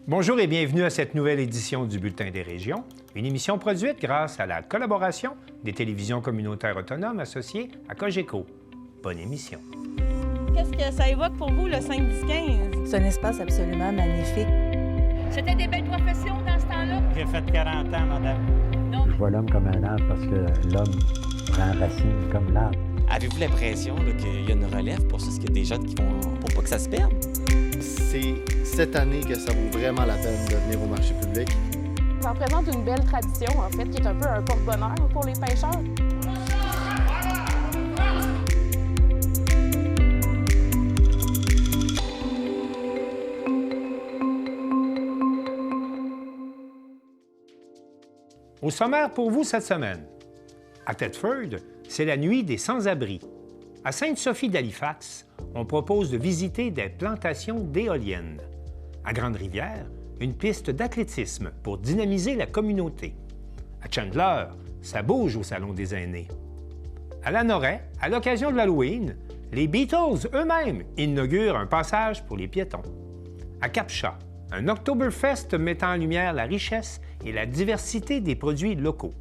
Bonjour et bienvenue à cette nouvelle édition du Bulletin des régions, une émission produite grâce à la collaboration des télévisions communautaires autonomes associées à Cogeco. Bonne émission. Qu'est-ce que ça évoque pour vous, le 5-10-15? C'est un espace absolument magnifique. C'était des belles professions dans ce temps-là? J'ai fait 40 ans, madame. Non, Je vois l'homme comme un arbre parce que l'homme prend racine comme l'arbre. Avez-vous l'impression qu'il y a une relève pour ça? Est-ce qu'il y a des jeunes qui vont pour pas que ça se perde? C'est cette année que ça vaut vraiment la peine de venir au marché public. Ça représente une belle tradition, en fait, qui est un peu un porte-bonheur pour les pêcheurs. Au sommaire pour vous cette semaine. À Thetford, c'est la nuit des sans-abri. À Sainte-Sophie d'Halifax, on propose de visiter des plantations d'éoliennes. À Grande-Rivière, une piste d'athlétisme pour dynamiser la communauté. À Chandler, ça bouge au Salon des aînés. À Lanoraie, à l'occasion de l'Halloween, les Beatles eux-mêmes inaugurent un passage pour les piétons. À Cap-Chat, un Oktoberfest mettant en lumière la richesse et la diversité des produits locaux.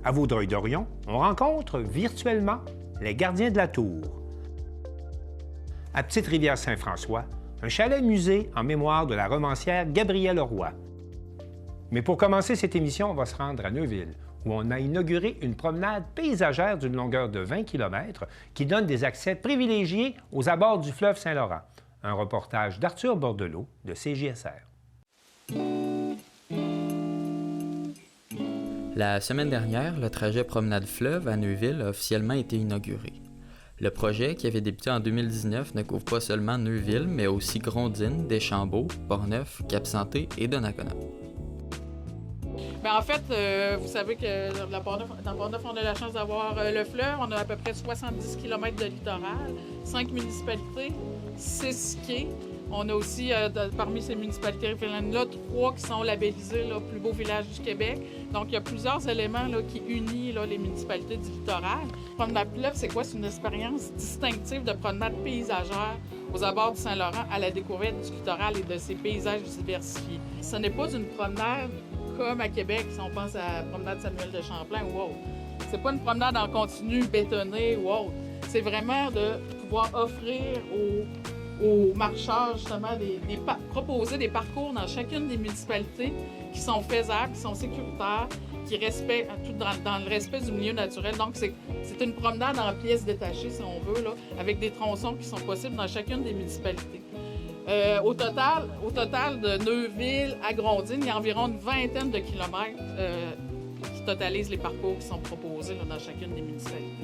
À Vaudreuil-Dorion, on rencontre virtuellement les gardiens de la tour. À Petite-Rivière-Saint-François, un chalet-musée en mémoire de la romancière Gabrielle Roy. Mais pour commencer cette émission, on va se rendre à Neuville, où on a inauguré une promenade paysagère d'une longueur de 20 km qui donne des accès privilégiés aux abords du fleuve Saint-Laurent. Un reportage d'Arthur Bordelot de CJSR. La semaine dernière, le trajet Promenade Fleuve à Neuville a officiellement été inauguré. Le projet, qui avait débuté en 2019, ne couvre pas seulement Neuville, mais aussi Grondines, Deschambault, Portneuf, Cap-Santé et Donnacona. Bien, en fait, vous savez que dans Portneuf, on a la chance d'avoir le fleuve. On a à peu près 70 km de littoral, 5 municipalités, 6 quais. On a aussi, parmi ces municipalités riveraines-là, 3 qui sont labellisées plus beau village du Québec. Donc, il y a plusieurs éléments qui unissent les municipalités du littoral. Promenade Fleuve, c'est quoi? C'est une expérience distinctive de promenade paysagère aux abords du Saint-Laurent à la découverte du littoral et de ses paysages diversifiés. Ce n'est pas une promenade comme à Québec, si on pense à la promenade Samuel de Champlain ou autre. C'est pas une promenade en continu bétonné ou autre. C'est vraiment de pouvoir offrir aux marcheurs, justement, proposer des parcours dans chacune des municipalités qui sont faisables, qui sont sécuritaires, qui respectent tout dans le respect du milieu naturel. Donc, c'est une promenade en pièces détachées, si on veut, avec des tronçons qui sont possibles dans chacune des municipalités. Au total, de Neuville à Grondines, il y a environ une vingtaine de kilomètres qui totalisent les parcours qui sont proposés dans chacune des municipalités.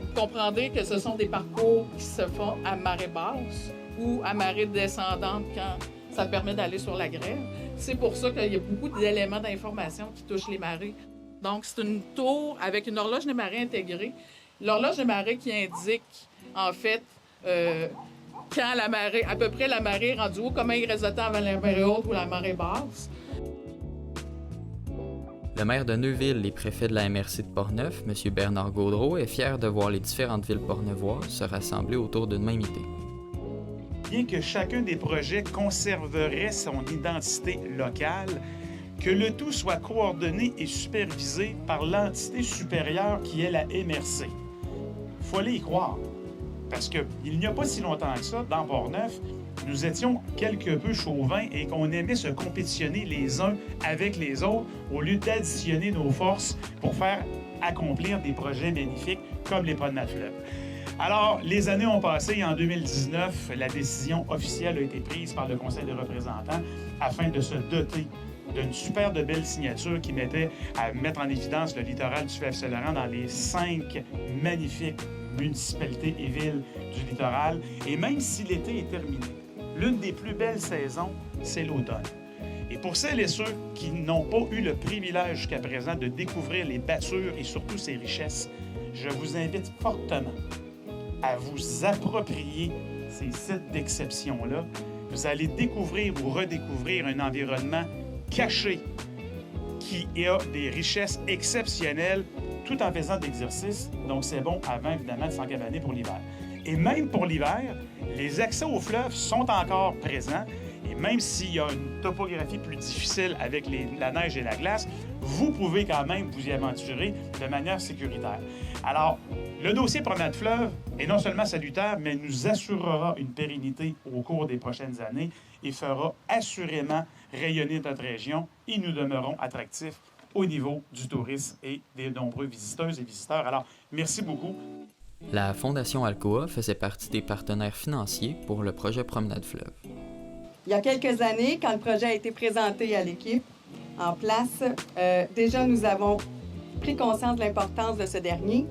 Vous comprendrez que ce sont des parcours qui se font à marée basse ou à marée descendante quand ça permet d'aller sur la grève. C'est pour ça qu'il y a beaucoup d'éléments d'information qui touchent les marées. Donc, c'est une tour avec une horloge des marées intégrée. L'horloge des marées qui indique, en fait, quand la marée, à peu près la marée est rendue haut, comment il reste de temps avant la marée haute ou la marée basse. Le maire de Neuville et préfet de la MRC de Portneuf, M. Bernard Gaudreault, est fier de voir les différentes villes portneuvoises se rassembler autour d'une même idée. Bien que chacun des projets conserverait son identité locale, que le tout soit coordonné et supervisé par l'entité supérieure qui est la MRC. Il faut aller y croire. Parce qu'il n'y a pas si longtemps que ça, dans Portneuf, nous étions quelque peu chauvins et qu'on aimait se compétitionner les uns avec les autres au lieu d'additionner nos forces pour faire accomplir des projets magnifiques comme les Promenades Fleuve. Alors, les années ont passé et en 2019, la décision officielle a été prise par le Conseil des représentants afin de se doter d'une super de belle signature qui mettait à mettre en évidence le littoral du fleuve Saint-Laurent dans les 5 magnifiques municipalités et villes du littoral. Et même si l'été est terminé, l'une des plus belles saisons, c'est l'automne. Et pour celles et ceux qui n'ont pas eu le privilège jusqu'à présent de découvrir les battures et surtout ses richesses, je vous invite fortement à vous approprier ces sites d'exception-là. Vous allez découvrir ou redécouvrir un environnement caché qui a des richesses exceptionnelles tout en faisant d'exercice. Donc, c'est bon avant, évidemment, de s'encavaner pour l'hiver. Et même pour l'hiver, les accès au fleuve sont encore présents. Et même s'il y a une topographie plus difficile avec la neige et la glace, vous pouvez quand même vous y aventurer de manière sécuritaire. Alors, le dossier Promenade Fleuve est non seulement salutaire, mais nous assurera une pérennité au cours des prochaines années et fera assurément rayonner notre région et nous demeurons attractifs au niveau du tourisme et des nombreux visiteuses et visiteurs. Alors, merci beaucoup. La Fondation Alcoa faisait partie des partenaires financiers pour le projet Promenade Fleuve. Il y a quelques années, quand le projet a été présenté à l'équipe en place, déjà nous avons pris conscience de l'importance de ce dernier,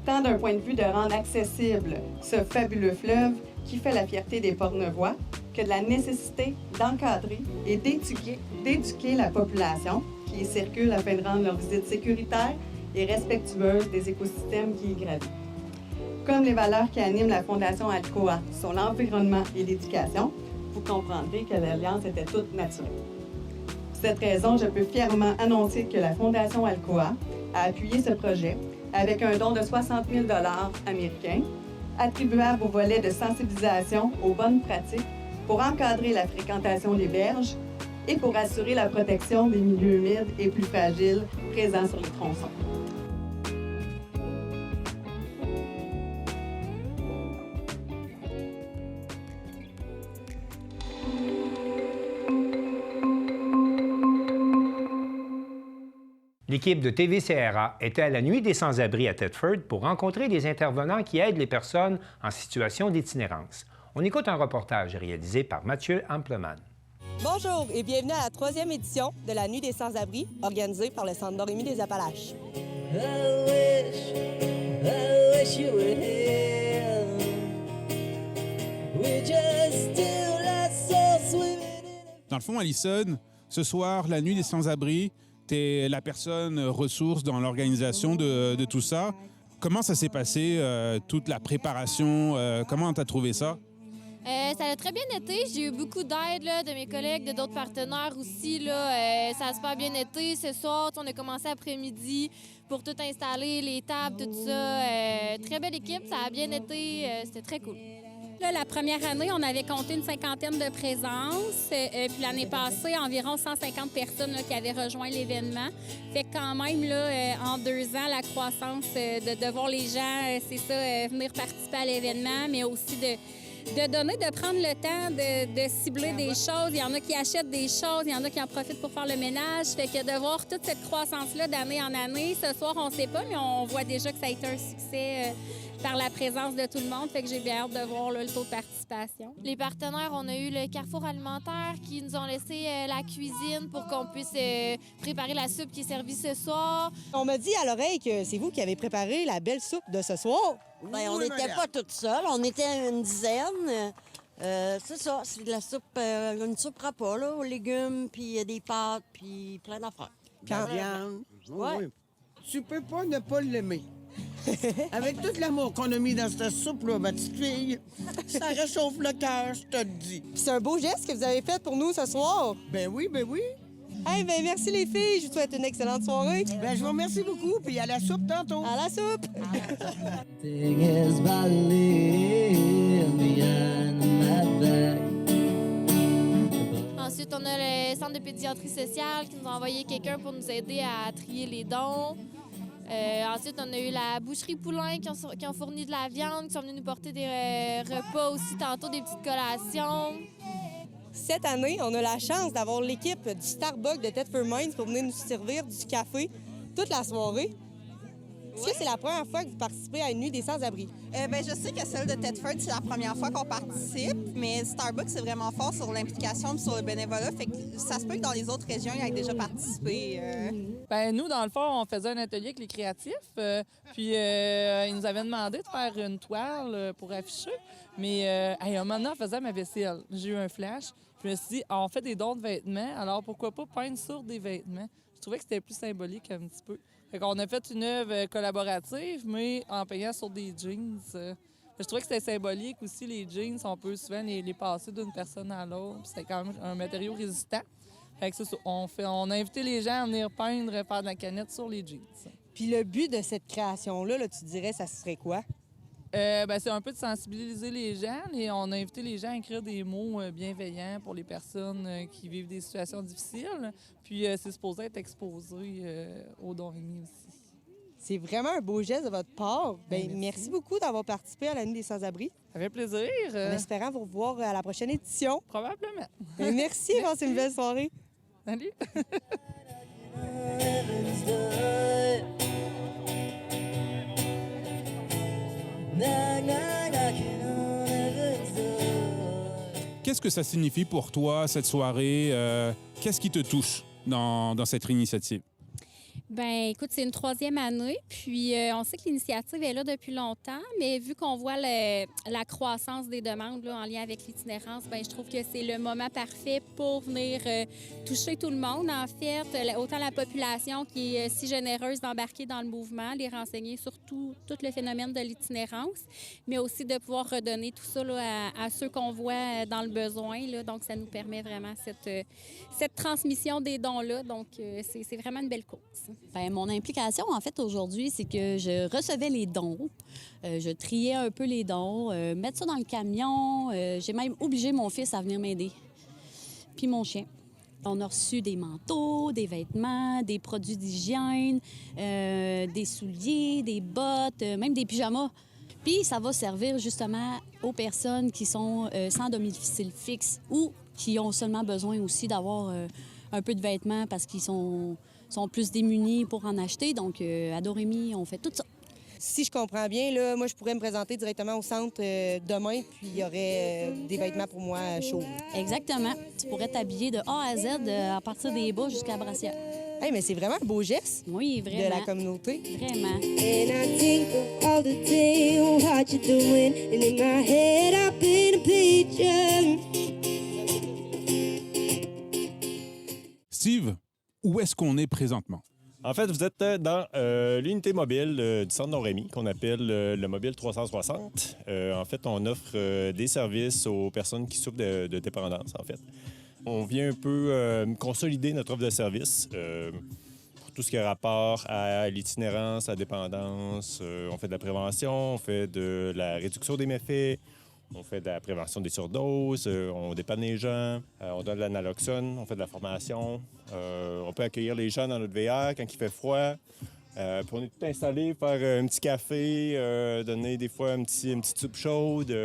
tant d'un point de vue de rendre accessible ce fabuleux fleuve qui fait la fierté des Portneuvois, que de la nécessité d'encadrer et d'éduquer la population qui y circule afin de rendre leur visite sécuritaire et respectueuse des écosystèmes qui y gravitent. Comme les valeurs qui animent la Fondation Alcoa sont l'environnement et l'éducation, vous comprendrez que l'alliance était toute naturelle. Pour cette raison, je peux fièrement annoncer que la Fondation Alcoa a appuyé ce projet avec un don de 60 000 $ américains, attribuable au volet de sensibilisation aux bonnes pratiques pour encadrer la fréquentation des berges et pour assurer la protection des milieux humides et plus fragiles présents sur les tronçons. L'équipe de TV-CRA était à la Nuit des sans-abri à Thetford pour rencontrer des intervenants qui aident les personnes en situation d'itinérance. On écoute un reportage réalisé par Mathieu Ampleman. Bonjour et bienvenue à la 3e édition de la Nuit des sans-abri organisée par le Centre Doremi des Appalaches. Dans le fond, Alison, ce soir, la Nuit des sans-abri, tu es la personne ressource dans l'organisation de tout ça. Comment ça s'est passé, toute la préparation? Comment tu as trouvé ça? Ça a très bien été. J'ai eu beaucoup d'aide de mes collègues, de d'autres partenaires aussi. Ça a super bien été. Ce soir, on a commencé après-midi pour tout installer, les tables, tout ça. Très belle équipe, ça a bien été. C'était très cool. Là, la première année, on avait compté une 50aine de présences. Puis l'année passée, environ 150 personnes qui avaient rejoint l'événement. Fait que quand même, là, en 2 ans, la croissance de voir les gens, c'est ça, venir participer à l'événement, mais aussi de donner, de prendre le temps de cibler des choses. Il y en a qui achètent des choses, il y en a qui en profitent pour faire le ménage. Fait que de voir toute cette croissance-là d'année en année, ce soir, on ne sait pas, mais on voit déjà que ça a été un succès par la présence de tout le monde. Fait que j'ai bien hâte de voir le taux de participation. Les partenaires, on a eu le Carrefour alimentaire qui nous ont laissé la cuisine pour qu'on puisse préparer la soupe qui est servie ce soir. On m'a dit à l'oreille que c'est vous qui avez préparé la belle soupe de ce soir. Bien, on n'était pas toutes seules, on était une dizaine. C'est ça, c'est de la soupe, une soupe repas, là, aux légumes, puis des pâtes, puis plein d'affaires. Viande. Ouais. Tu peux pas ne pas l'aimer. Avec tout l'amour qu'on a mis dans cette soupe-là, ma petite fille, ça réchauffe le cœur, je te le dis. Puis c'est un beau geste que vous avez fait pour nous ce soir. Ben oui, ben oui. Hey, ben merci les filles, je vous souhaite une excellente soirée. Ben je vous remercie beaucoup, puis à la soupe tantôt. À la soupe. Ensuite, on a le centre de pédiatrie sociale qui nous a envoyé quelqu'un pour nous aider à trier les dons. Ensuite, on a eu la boucherie Poulain qui ont fourni de la viande, qui sont venus nous porter des repas aussi, tantôt des petites collations. Cette année, on a la chance d'avoir l'équipe du Starbucks de Thetford Mines pour venir nous servir du café toute la soirée. Est-ce que c'est la première fois que vous participez à une nuit des sans-abri? Bien, je sais que celle de Thetford, c'est la première fois qu'on participe, mais Starbucks, c'est vraiment fort sur l'implication et sur le bénévolat. Fait que ça se peut que dans les autres régions, ils aient déjà participé. Bien, nous, dans le fond, on faisait un atelier avec les créatifs. Puis, ils nous avaient demandé de faire une toile pour afficher. Mais un moment donné, on faisait ma vaisselle. J'ai eu un flash. Je me suis dit, on fait des dons de vêtements, alors pourquoi pas peindre sur des vêtements? Je trouvais que c'était plus symbolique un petit peu. Fait qu'on a fait une œuvre collaborative, mais en peignant sur des jeans. Je trouvais que c'était symbolique aussi, les jeans. On peut souvent les passer d'une personne à l'autre. C'était quand même un matériau résistant. Fait que c'est ça. On a invité les gens à venir peindre, faire de la canette sur les jeans. Puis le but de cette création-là, tu dirais, ça serait quoi? C'est un peu de sensibiliser les gens. On a invité les gens à écrire des mots bienveillants pour les personnes qui vivent des situations difficiles. Puis c'est supposé être exposé au Don Rémy aussi. C'est vraiment un beau geste de votre part. Merci beaucoup d'avoir participé à la Nuit des sans-abri. Ça fait plaisir. En espérant vous revoir à la prochaine édition. Probablement. Merci, passez une belle soirée. Salut. Qu'est-ce que ça signifie pour toi, cette soirée? Qu'est-ce qui te touche dans cette initiative? Bien, écoute, c'est une 3e année, puis on sait que l'initiative est là depuis longtemps, mais vu qu'on voit la croissance des demandes là, en lien avec l'itinérance, bien, je trouve que c'est le moment parfait pour venir toucher tout le monde, en fait, autant la population qui est si généreuse d'embarquer dans le mouvement, les renseigner sur tout le phénomène de l'itinérance, mais aussi de pouvoir redonner tout ça là, à ceux qu'on voit dans le besoin. Là, donc, ça nous permet vraiment cette transmission des dons-là. Donc, c'est vraiment une belle cause. Bien, mon implication, en fait, aujourd'hui, c'est que je recevais les dons. Je triais un peu les dons, mettre ça dans le camion. J'ai même obligé mon fils à venir m'aider. Puis mon chien. On a reçu des manteaux, des vêtements, des produits d'hygiène, des souliers, des bottes, même des pyjamas. Puis ça va servir justement aux personnes qui sont sans domicile fixe ou qui ont seulement besoin aussi d'avoir un peu de vêtements parce qu'ils sont plus démunis pour en acheter. Donc, à Don Rémy, on fait tout ça. Si je comprends bien, là, moi, je pourrais me présenter directement au centre demain, puis il y aurait des vêtements pour moi chauds. Exactement. Tu pourrais t'habiller de A à Z, à partir des bas jusqu'à la brassière. Hey, mais c'est vraiment un beau geste oui, vraiment. De la communauté. Vraiment. Steve, où est-ce qu'on est présentement? En fait, vous êtes dans l'unité mobile du Centre Don Rémy, qu'on appelle le Mobile 360. En fait, on offre des services aux personnes qui souffrent de dépendance, en fait. On vient un peu consolider notre offre de services pour tout ce qui a rapport à l'itinérance, à la dépendance. On fait de la prévention, on fait de la réduction des méfaits, on fait de la prévention des surdoses, on dépanne les gens, on donne de l'analoxone, on fait de la formation. On peut accueillir les gens dans notre VR quand il fait froid. Puis on est tout installé, faire un petit café, donner des fois une petite soupe chaude,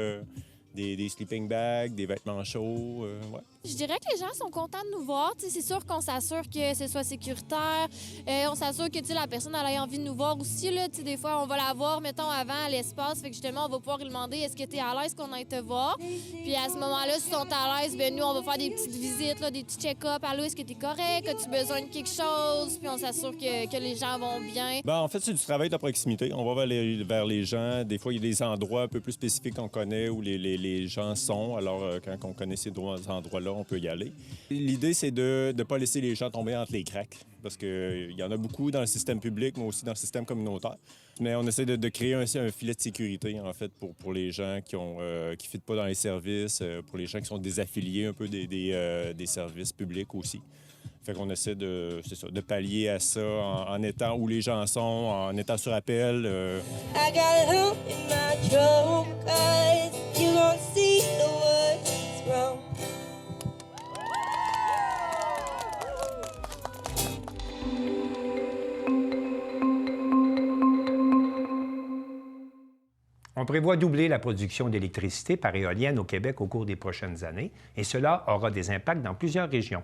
des sleeping bags, des vêtements chauds. Ouais. Je dirais que les gens sont contents de nous voir. T'sais, c'est sûr qu'on s'assure que ce soit sécuritaire. On s'assure que la personne elle a envie de nous voir aussi. Là. Des fois, on va la voir, mettons, avant à l'espace. Fait que justement, on va pouvoir lui demander est-ce que tu es à l'aise qu'on aille te voir. Puis à ce moment-là, s'ils sont à l'aise, ben nous, on va faire des petites visites, là, des petits check-ups. Allô, est-ce que tu es correct? As-tu besoin de quelque chose? Puis on s'assure que les gens vont bien. En fait, c'est du travail de proximité. On va vers les gens. Des fois, il y a des endroits un peu plus spécifiques qu'on connaît où les gens sont. Alors, quand on connaît ces endroits-là, on peut y aller. L'idée, c'est de ne pas laisser les gens tomber entre les cracks, parce qu'il y en a beaucoup dans le système public, mais aussi dans le système communautaire. Mais on essaie de créer un filet de sécurité, en fait, pour les gens qui ne fitent pas dans les services, pour les gens qui sont désaffiliés un peu des services publics aussi. Fait qu'on essaie de pallier à ça en étant où les gens sont, en étant sur appel. I got help in my drum, 'cause you don't see the words wrong. On prévoit doubler la production d'électricité par éolienne au Québec au cours des prochaines années, et cela aura des impacts dans plusieurs régions.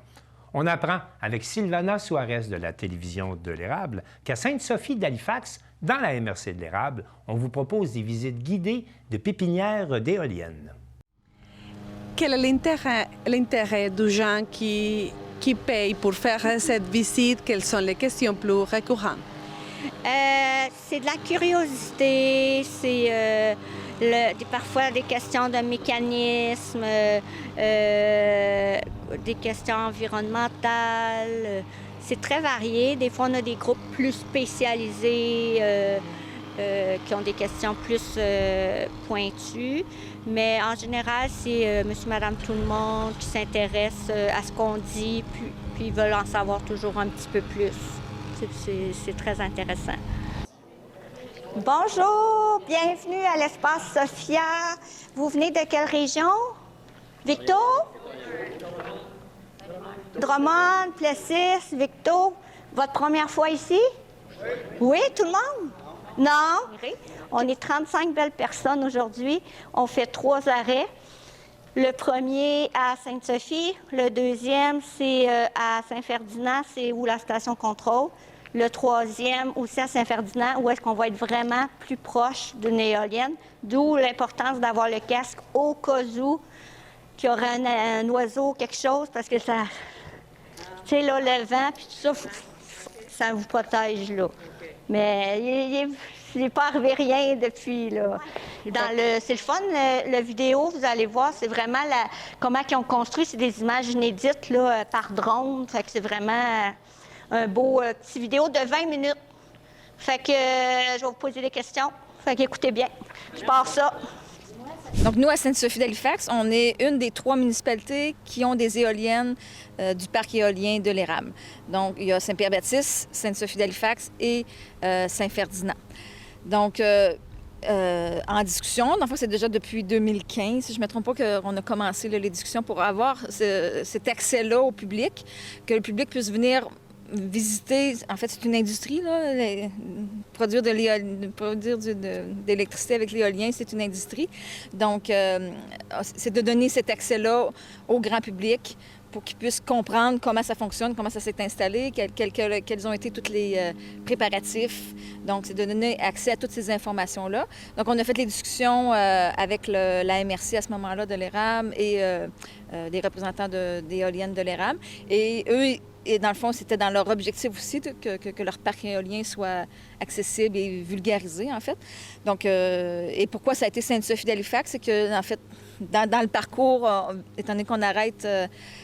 On apprend avec Sylvana Suarez de la télévision de l'Érable qu'à Sainte-Sophie d'Halifax, dans la MRC de l'Érable, on vous propose des visites guidées de pépinières d'éoliennes. Quel est l'intérêt des gens qui payent pour faire cette visite? Quelles sont les questions plus récurrentes? C'est de la curiosité, c'est parfois des questions de mécanisme, des questions environnementales. C'est très varié. Des fois, on a des groupes plus spécialisés qui ont des questions plus pointues. Mais en général, c'est monsieur, madame, tout le monde qui s'intéresse à ce qu'on dit, puis ils veulent en savoir toujours un petit peu plus. C'est très intéressant. Bonjour, bienvenue à l'espace Sophia. Vous venez de quelle région? Victo? Drummond, Plessis, Victo. Votre première fois ici? Oui, tout le monde? Non? On est 35 belles personnes aujourd'hui. On fait 3 arrêts. Le premier à Sainte-Sophie. Le deuxième, c'est à Saint-Ferdinand, c'est où la station contrôle. Le troisième, aussi à Saint-Ferdinand, où est-ce qu'on va être vraiment plus proche d'une éolienne. D'où l'importance d'avoir le casque au cas où qu'il y aurait un oiseau, quelque chose, parce que ça... Tu sais, là, le vent, puis tout ça, ça vous protège, là. Mais il n'est pas arrivé rien depuis, là. C'est le fun, la vidéo, vous allez voir, c'est vraiment comment ils ont construit. C'est des images inédites, là, par drone. Fait que c'est vraiment un beau petit vidéo de 20 minutes. Fait que je vais vous poser des questions. Fait qu'écoutez bien. Je pars ça. Donc, nous, à Sainte-Sophie d'Halifax, on est une des 3 municipalités qui ont des éoliennes du parc éolien de l'Érable. Donc, il y a Saint-Pierre-Baptiste, Sainte-Sophie d'Halifax et Saint-Ferdinand. Donc, en discussion, dans le fond, c'est déjà depuis 2015, si je ne me trompe pas, qu'on a commencé là, les discussions pour avoir cet accès-là au public, que le public puisse venir visiter. En fait, c'est une industrie, là. Produire de l'électricité avec l'éolien, c'est une industrie. Donc, c'est de donner cet accès-là au grand public pour qu'ils puissent comprendre comment ça fonctionne, comment ça s'est installé, quels ont été tous les préparatifs. Donc, c'est de donner accès à toutes ces informations-là. Donc, on a fait les discussions avec la MRC à ce moment-là de l'Érable et des représentants d'éoliennes de l'Érable. Et eux, et dans le fond, c'était dans leur objectif aussi que leur parc éolien soit accessible et vulgarisé, en fait. Donc, et pourquoi ça a été Sainte-Sophie d'Halifax? C'est que, en fait, dans le parcours, étant donné qu'on arrête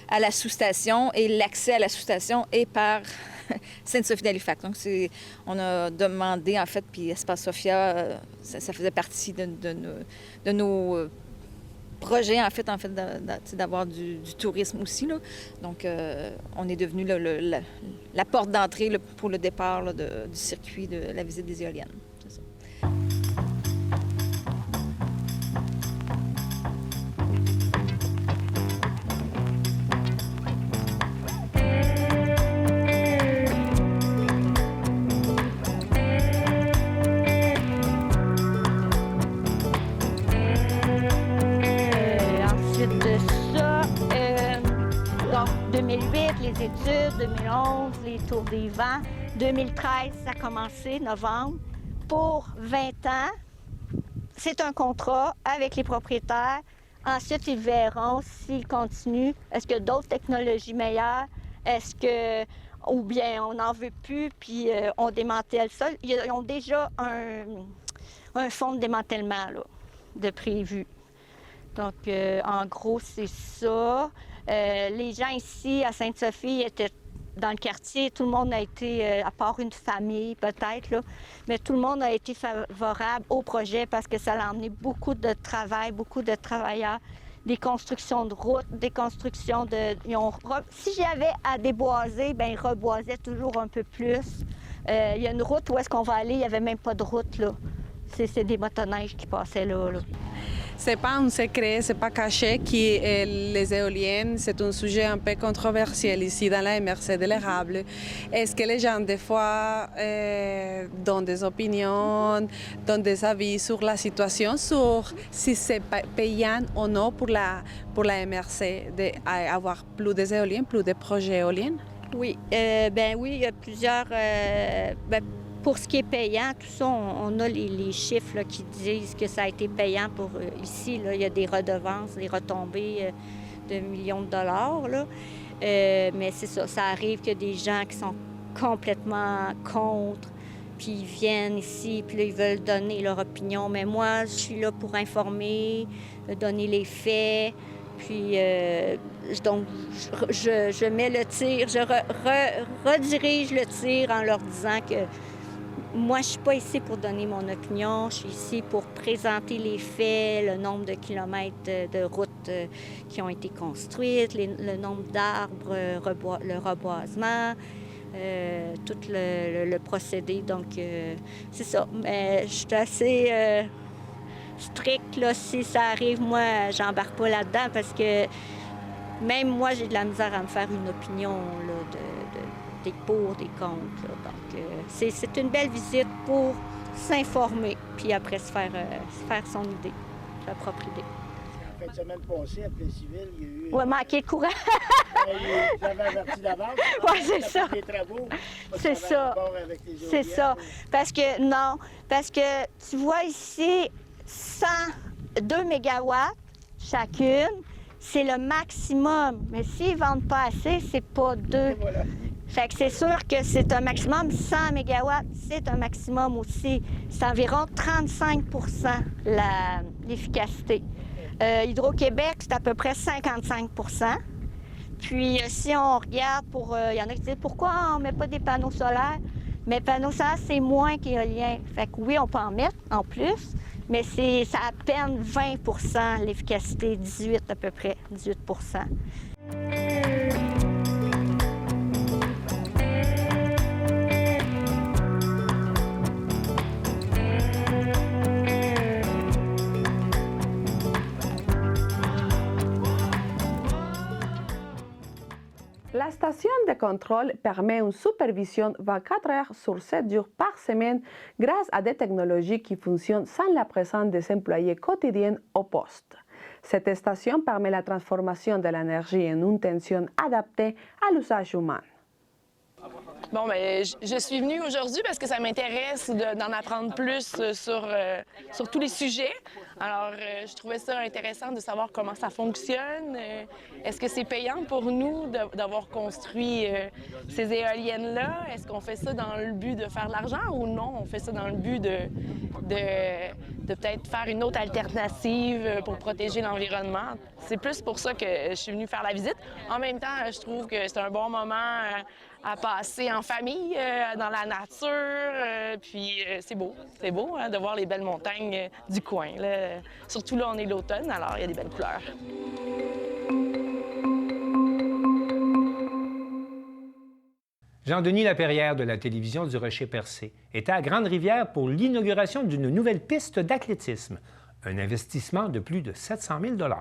à la sous-station, et l'accès à la sous-station est par Sainte-Sophie d'Halifax. Donc, on a demandé, en fait, puis Espace Sophia, ça faisait partie de nos projet, en fait d'avoir du tourisme aussi, là. Donc, on est devenu la porte d'entrée pour le départ là, du circuit de la visite des éoliennes. C'est ça. Les études, 2011, les tours des vents. 2013, ça a commencé, novembre. Pour 20 ans, c'est un contrat avec les propriétaires. Ensuite, ils verront s'ils continuent. Est-ce qu'il y a d'autres technologies meilleures? Est-ce que... Ou bien on n'en veut plus, puis on démantèle ça. Ils ont déjà un fonds de démantèlement, là, de prévu. Donc, en gros, c'est ça. Les gens ici, à Sainte-Sophie, étaient dans le quartier. Tout le monde a été, à part une famille peut-être, là, mais tout le monde a été favorable au projet parce que ça a emmené beaucoup de travail, beaucoup de travailleurs, des constructions de routes, des constructions de... Si j'avais à déboiser, bien, ils reboisaient toujours un peu plus. Il y a une route où est-ce qu'on va aller, il n'y avait même pas de route, là. C'est des motoneiges qui passaient là. C'est pas un secret, c'est pas caché que les éoliennes, c'est un sujet un peu controversiel ici dans la MRC de l'Érable. Est-ce que les gens, des fois, donnent des opinions, donnent des avis sur la situation, sur si c'est payant ou non pour la MRC d'avoir plus d'éoliennes, plus de projets éoliennes? Oui, oui, il y a plusieurs... pour ce qui est payant, tout ça, on a les chiffres là, qui disent que ça a été payant pour ici. Là, il y a des redevances, des retombées de millions de dollars. Là. Mais c'est ça, ça arrive qu'il y a des gens qui sont complètement contre, puis ils viennent ici, puis là, ils veulent donner leur opinion. Mais moi, je suis là pour informer, donner les faits. Puis, donc, je mets le tir, je redirige le tir en leur disant que moi, je ne suis pas ici pour donner mon opinion. Je suis ici pour présenter les faits, le nombre de kilomètres de routes qui ont été construites, le nombre d'arbres, le reboisement. tout le procédé. Donc, c'est ça. Mais je suis assez stricte, là. Si ça arrive, moi, j'embarque pas là-dedans parce que même moi, j'ai de la misère à me faire une opinion là, des pour, des contre. Là. Donc, c'est une belle visite pour s'informer, puis après se faire son idée, sa propre idée. En fin de semaine passée, à Plessisville, il y a eu... Oui, manquer de courant. Vous avez averti d'avance. Oui, c'est ça. Des travaux. C'est ça. C'est ça. Parce que tu vois ici, 102 mégawatts chacune, c'est le maximum. Mais s'ils ne vendent pas assez, c'est pas 2. Voilà. Fait que c'est sûr que c'est un maximum. 100 mégawatts, c'est un maximum aussi. C'est environ 35 l'efficacité. Hydro-Québec, c'est à peu près 55 %. Puis si on regarde il y en a qui disent pourquoi on ne met pas des panneaux solaires? Mais panneaux solaires, c'est moins qu'éolien. Fait que oui, on peut en mettre en plus, mais ça à peine 20 % l'efficacité, 18 à peu près, 18 %. La station de contrôle permet une supervision 24 heures sur 7 jours par semaine grâce à des technologies qui fonctionnent sans la présence des employés quotidiens au poste. Cette station permet la transformation de l'énergie en une tension adaptée à l'usage humain. Bon, bien, je suis venue aujourd'hui parce que ça m'intéresse d'en apprendre plus sur tous les sujets. Alors, je trouvais ça intéressant de savoir comment ça fonctionne. Est-ce que c'est payant pour nous d'avoir construit ces éoliennes-là? Est-ce qu'on fait ça dans le but de faire de l'argent ou non? On fait ça dans le but de peut-être faire une autre alternative pour protéger l'environnement. C'est plus pour ça que je suis venue faire la visite. En même temps, je trouve que c'est un bon moment à passer en famille, dans la nature, puis c'est beau hein, de voir les belles montagnes du coin. Là. Surtout là, on est l'automne, alors il y a des belles couleurs. Jean-Denis Laperrière de la télévision du Rocher-Percé était à Grande-Rivière pour l'inauguration d'une nouvelle piste d'athlétisme, un investissement de plus de 700 000 $.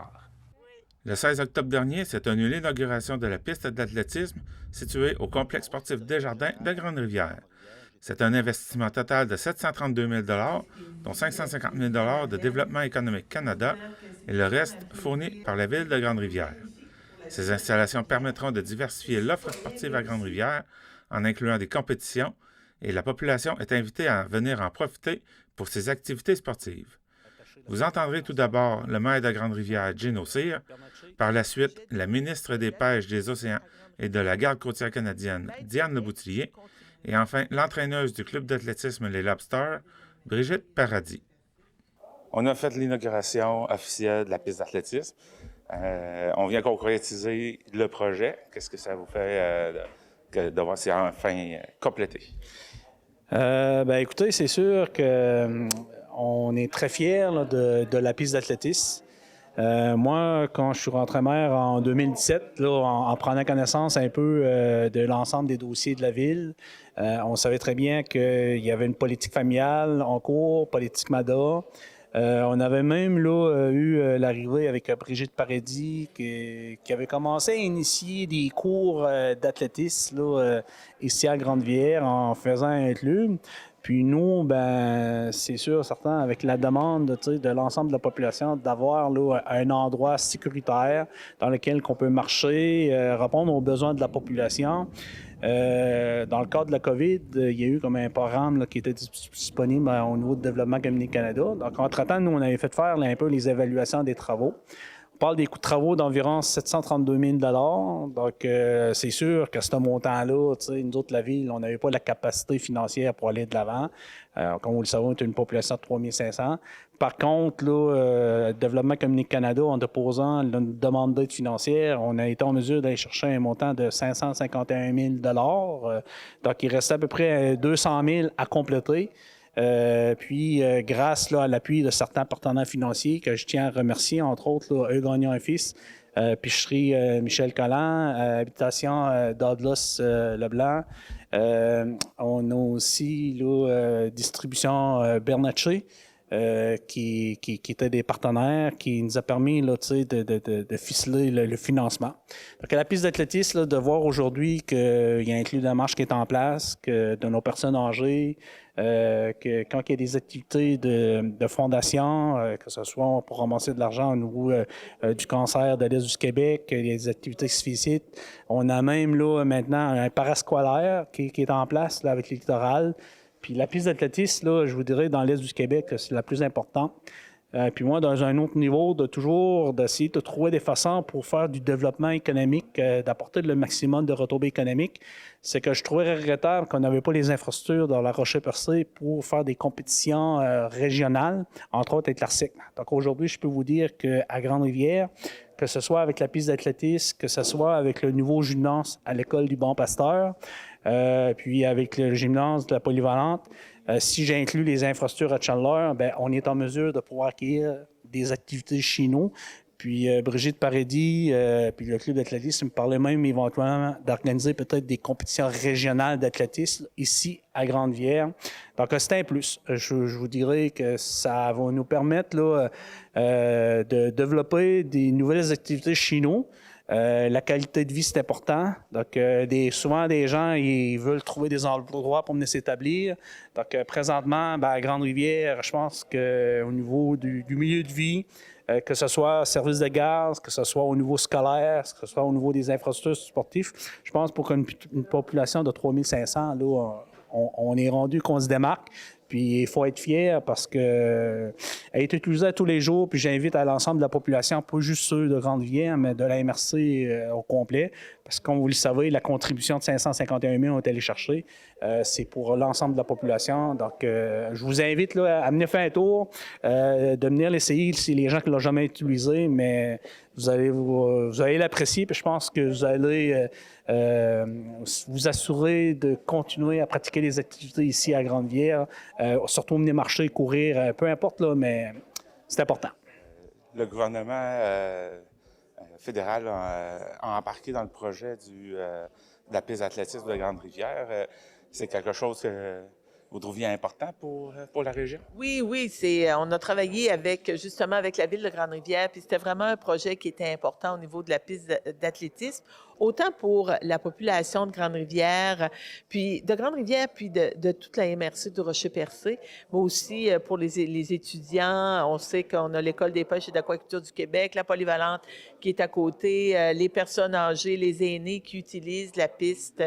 Le 16 octobre dernier s'est tenue l'inauguration de la piste d'athlétisme située au complexe sportif Desjardins de Grande-Rivière. C'est un investissement total de 732 000 $, dont 550 000 $ de Développement économique Canada et le reste fourni par la Ville de Grande-Rivière. Ces installations permettront de diversifier l'offre sportive à Grande-Rivière en incluant des compétitions et la population est invitée à venir en profiter pour ces activités sportives. Vous entendrez tout d'abord le maire de Grande-Rivière, Gino Cyr, par la suite la ministre des Pêches, des Océans et de la Garde côtière canadienne, Diane Leboutillier, et enfin l'entraîneuse du club d'athlétisme Les Lobsters, Brigitte Paradis. On a fait l'inauguration officielle de la piste d'athlétisme. On vient concrétiser le projet. Qu'est-ce que ça vous fait de voir c'est enfin complété? Écoutez, c'est sûr que on est très fiers là, de la piste d'athlétisme. Moi, quand je suis rentré maire en 2017, là, en prenant connaissance un peu de l'ensemble des dossiers de la ville, on savait très bien qu'il y avait une politique familiale en cours, politique MADA. On avait même là, eu l'arrivée avec Brigitte Paradis qui avait commencé à initier des cours d'athlétisme là, ici à Grande-Rivière en faisant un club. Puis nous, c'est sûr, certain, avec la demande de l'ensemble de la population d'avoir là, un endroit sécuritaire dans lequel on peut marcher, répondre aux besoins de la population. Dans le cadre de la COVID, il y a eu comme un programme là, qui était disponible au niveau de Développement économique Canada. Donc, entre-temps, nous, on avait fait faire là, un peu les évaluations des travaux. On parle des coûts de travaux d'environ 732 000 $. Donc, c'est sûr que ce montant-là, nous autres, la Ville, on n'avait pas la capacité financière pour aller de l'avant. Comme vous le savez, on est une population de 3 500. Par contre, là, Développement économique Canada, en déposant une demande d'aide financière, on a été en mesure d'aller chercher un montant de 551 000 $. Donc, il restait à peu près 200 000 à compléter. Puis, grâce là, à l'appui de certains partenaires financiers que je tiens à remercier, entre autres, là, Gagnon et Fils, Picherie Michel Collant, Habitation Douglas Leblanc. On a aussi là, Distribution Bernatchez. Qui étaient des partenaires, qui nous a permis là, de ficeler le financement. Donc, à la piste d'athlétisme, de voir aujourd'hui qu'il y a un club de marche qui est en place, que de nos personnes âgées, que quand il y a des activités de fondation, que ce soit pour ramasser de l'argent au niveau du cancer de l'Est du Québec, il y a des activités qui se félicitent. On a même là maintenant un parascolaire qui est en place là, avec les littorales. Puis la piste d'athlétisme, là, je vous dirais, dans l'Est du Québec, c'est la plus importante. Puis moi, dans un autre niveau, d'essayer de trouver des façons pour faire du développement économique, d'apporter le maximum de retombées économiques. C'est que je trouvais regrettable qu'on n'avait pas les infrastructures dans la Rocher-Percé pour faire des compétitions régionales, entre autres avec l'ARCIC. Donc aujourd'hui, je peux vous dire qu'à Grande-Rivière, que ce soit avec la piste d'athlétisme, que ce soit avec le nouveau gymnase à l'école du Bon Pasteur, puis avec le gymnase de la Polyvalente, si j'inclus les infrastructures à Chandler, bien, on est en mesure de pouvoir acquérir des activités chez nous. Puis Brigitte Paradis, puis le club d'athlétisme me parlait même éventuellement d'organiser peut-être des compétitions régionales d'athlétisme ici à Grande-Rivière. Donc c'est un plus. Je vous dirais que ça va nous permettre là, de développer des nouvelles activités chez nous. La qualité de vie, c'est important. Donc, souvent, des gens, ils veulent trouver des endroits pour venir s'établir. Donc, présentement, à Grande-Rivière, je pense qu'au niveau du milieu de vie, que ce soit service de gaz, que ce soit au niveau scolaire, que ce soit au niveau des infrastructures sportives, je pense pour une population de 3500, là, on est rendu qu'on se démarque. Puis il faut être fier parce qu'elle est utilisée tous les jours. Puis j'invite à l'ensemble de la population, pas juste ceux de Grande-Rivière, mais de la MRC au complet. Parce que comme vous le savez, la contribution de 551 000 on est allé chercher. C'est pour l'ensemble de la population. Donc je vous invite là, à venir faire un tour, de venir l'essayer si les gens qui ne l'ont jamais utilisé. Mais vous allez l'apprécier. Puis je pense que vous allez vous assurer de continuer à pratiquer les activités ici à Grande-Rivière. Surtout venir marcher, courir, peu importe, là, mais c'est important. Le gouvernement fédéral a embarqué dans le projet de la piste d'athlétisme de Grande-Rivière. C'est quelque chose que vous trouviez important pour la région? Oui, on a travaillé justement avec la Ville de Grande-Rivière, puis c'était vraiment un projet qui était important au niveau de la piste d'athlétisme, autant pour la population de Grande-Rivière, puis de toute la MRC du Rocher-Percé, mais aussi pour les étudiants. On sait qu'on a l'École des pêches et d'aquaculture du Québec, la Polyvalente qui est à côté, les personnes âgées, les aînés qui utilisent la piste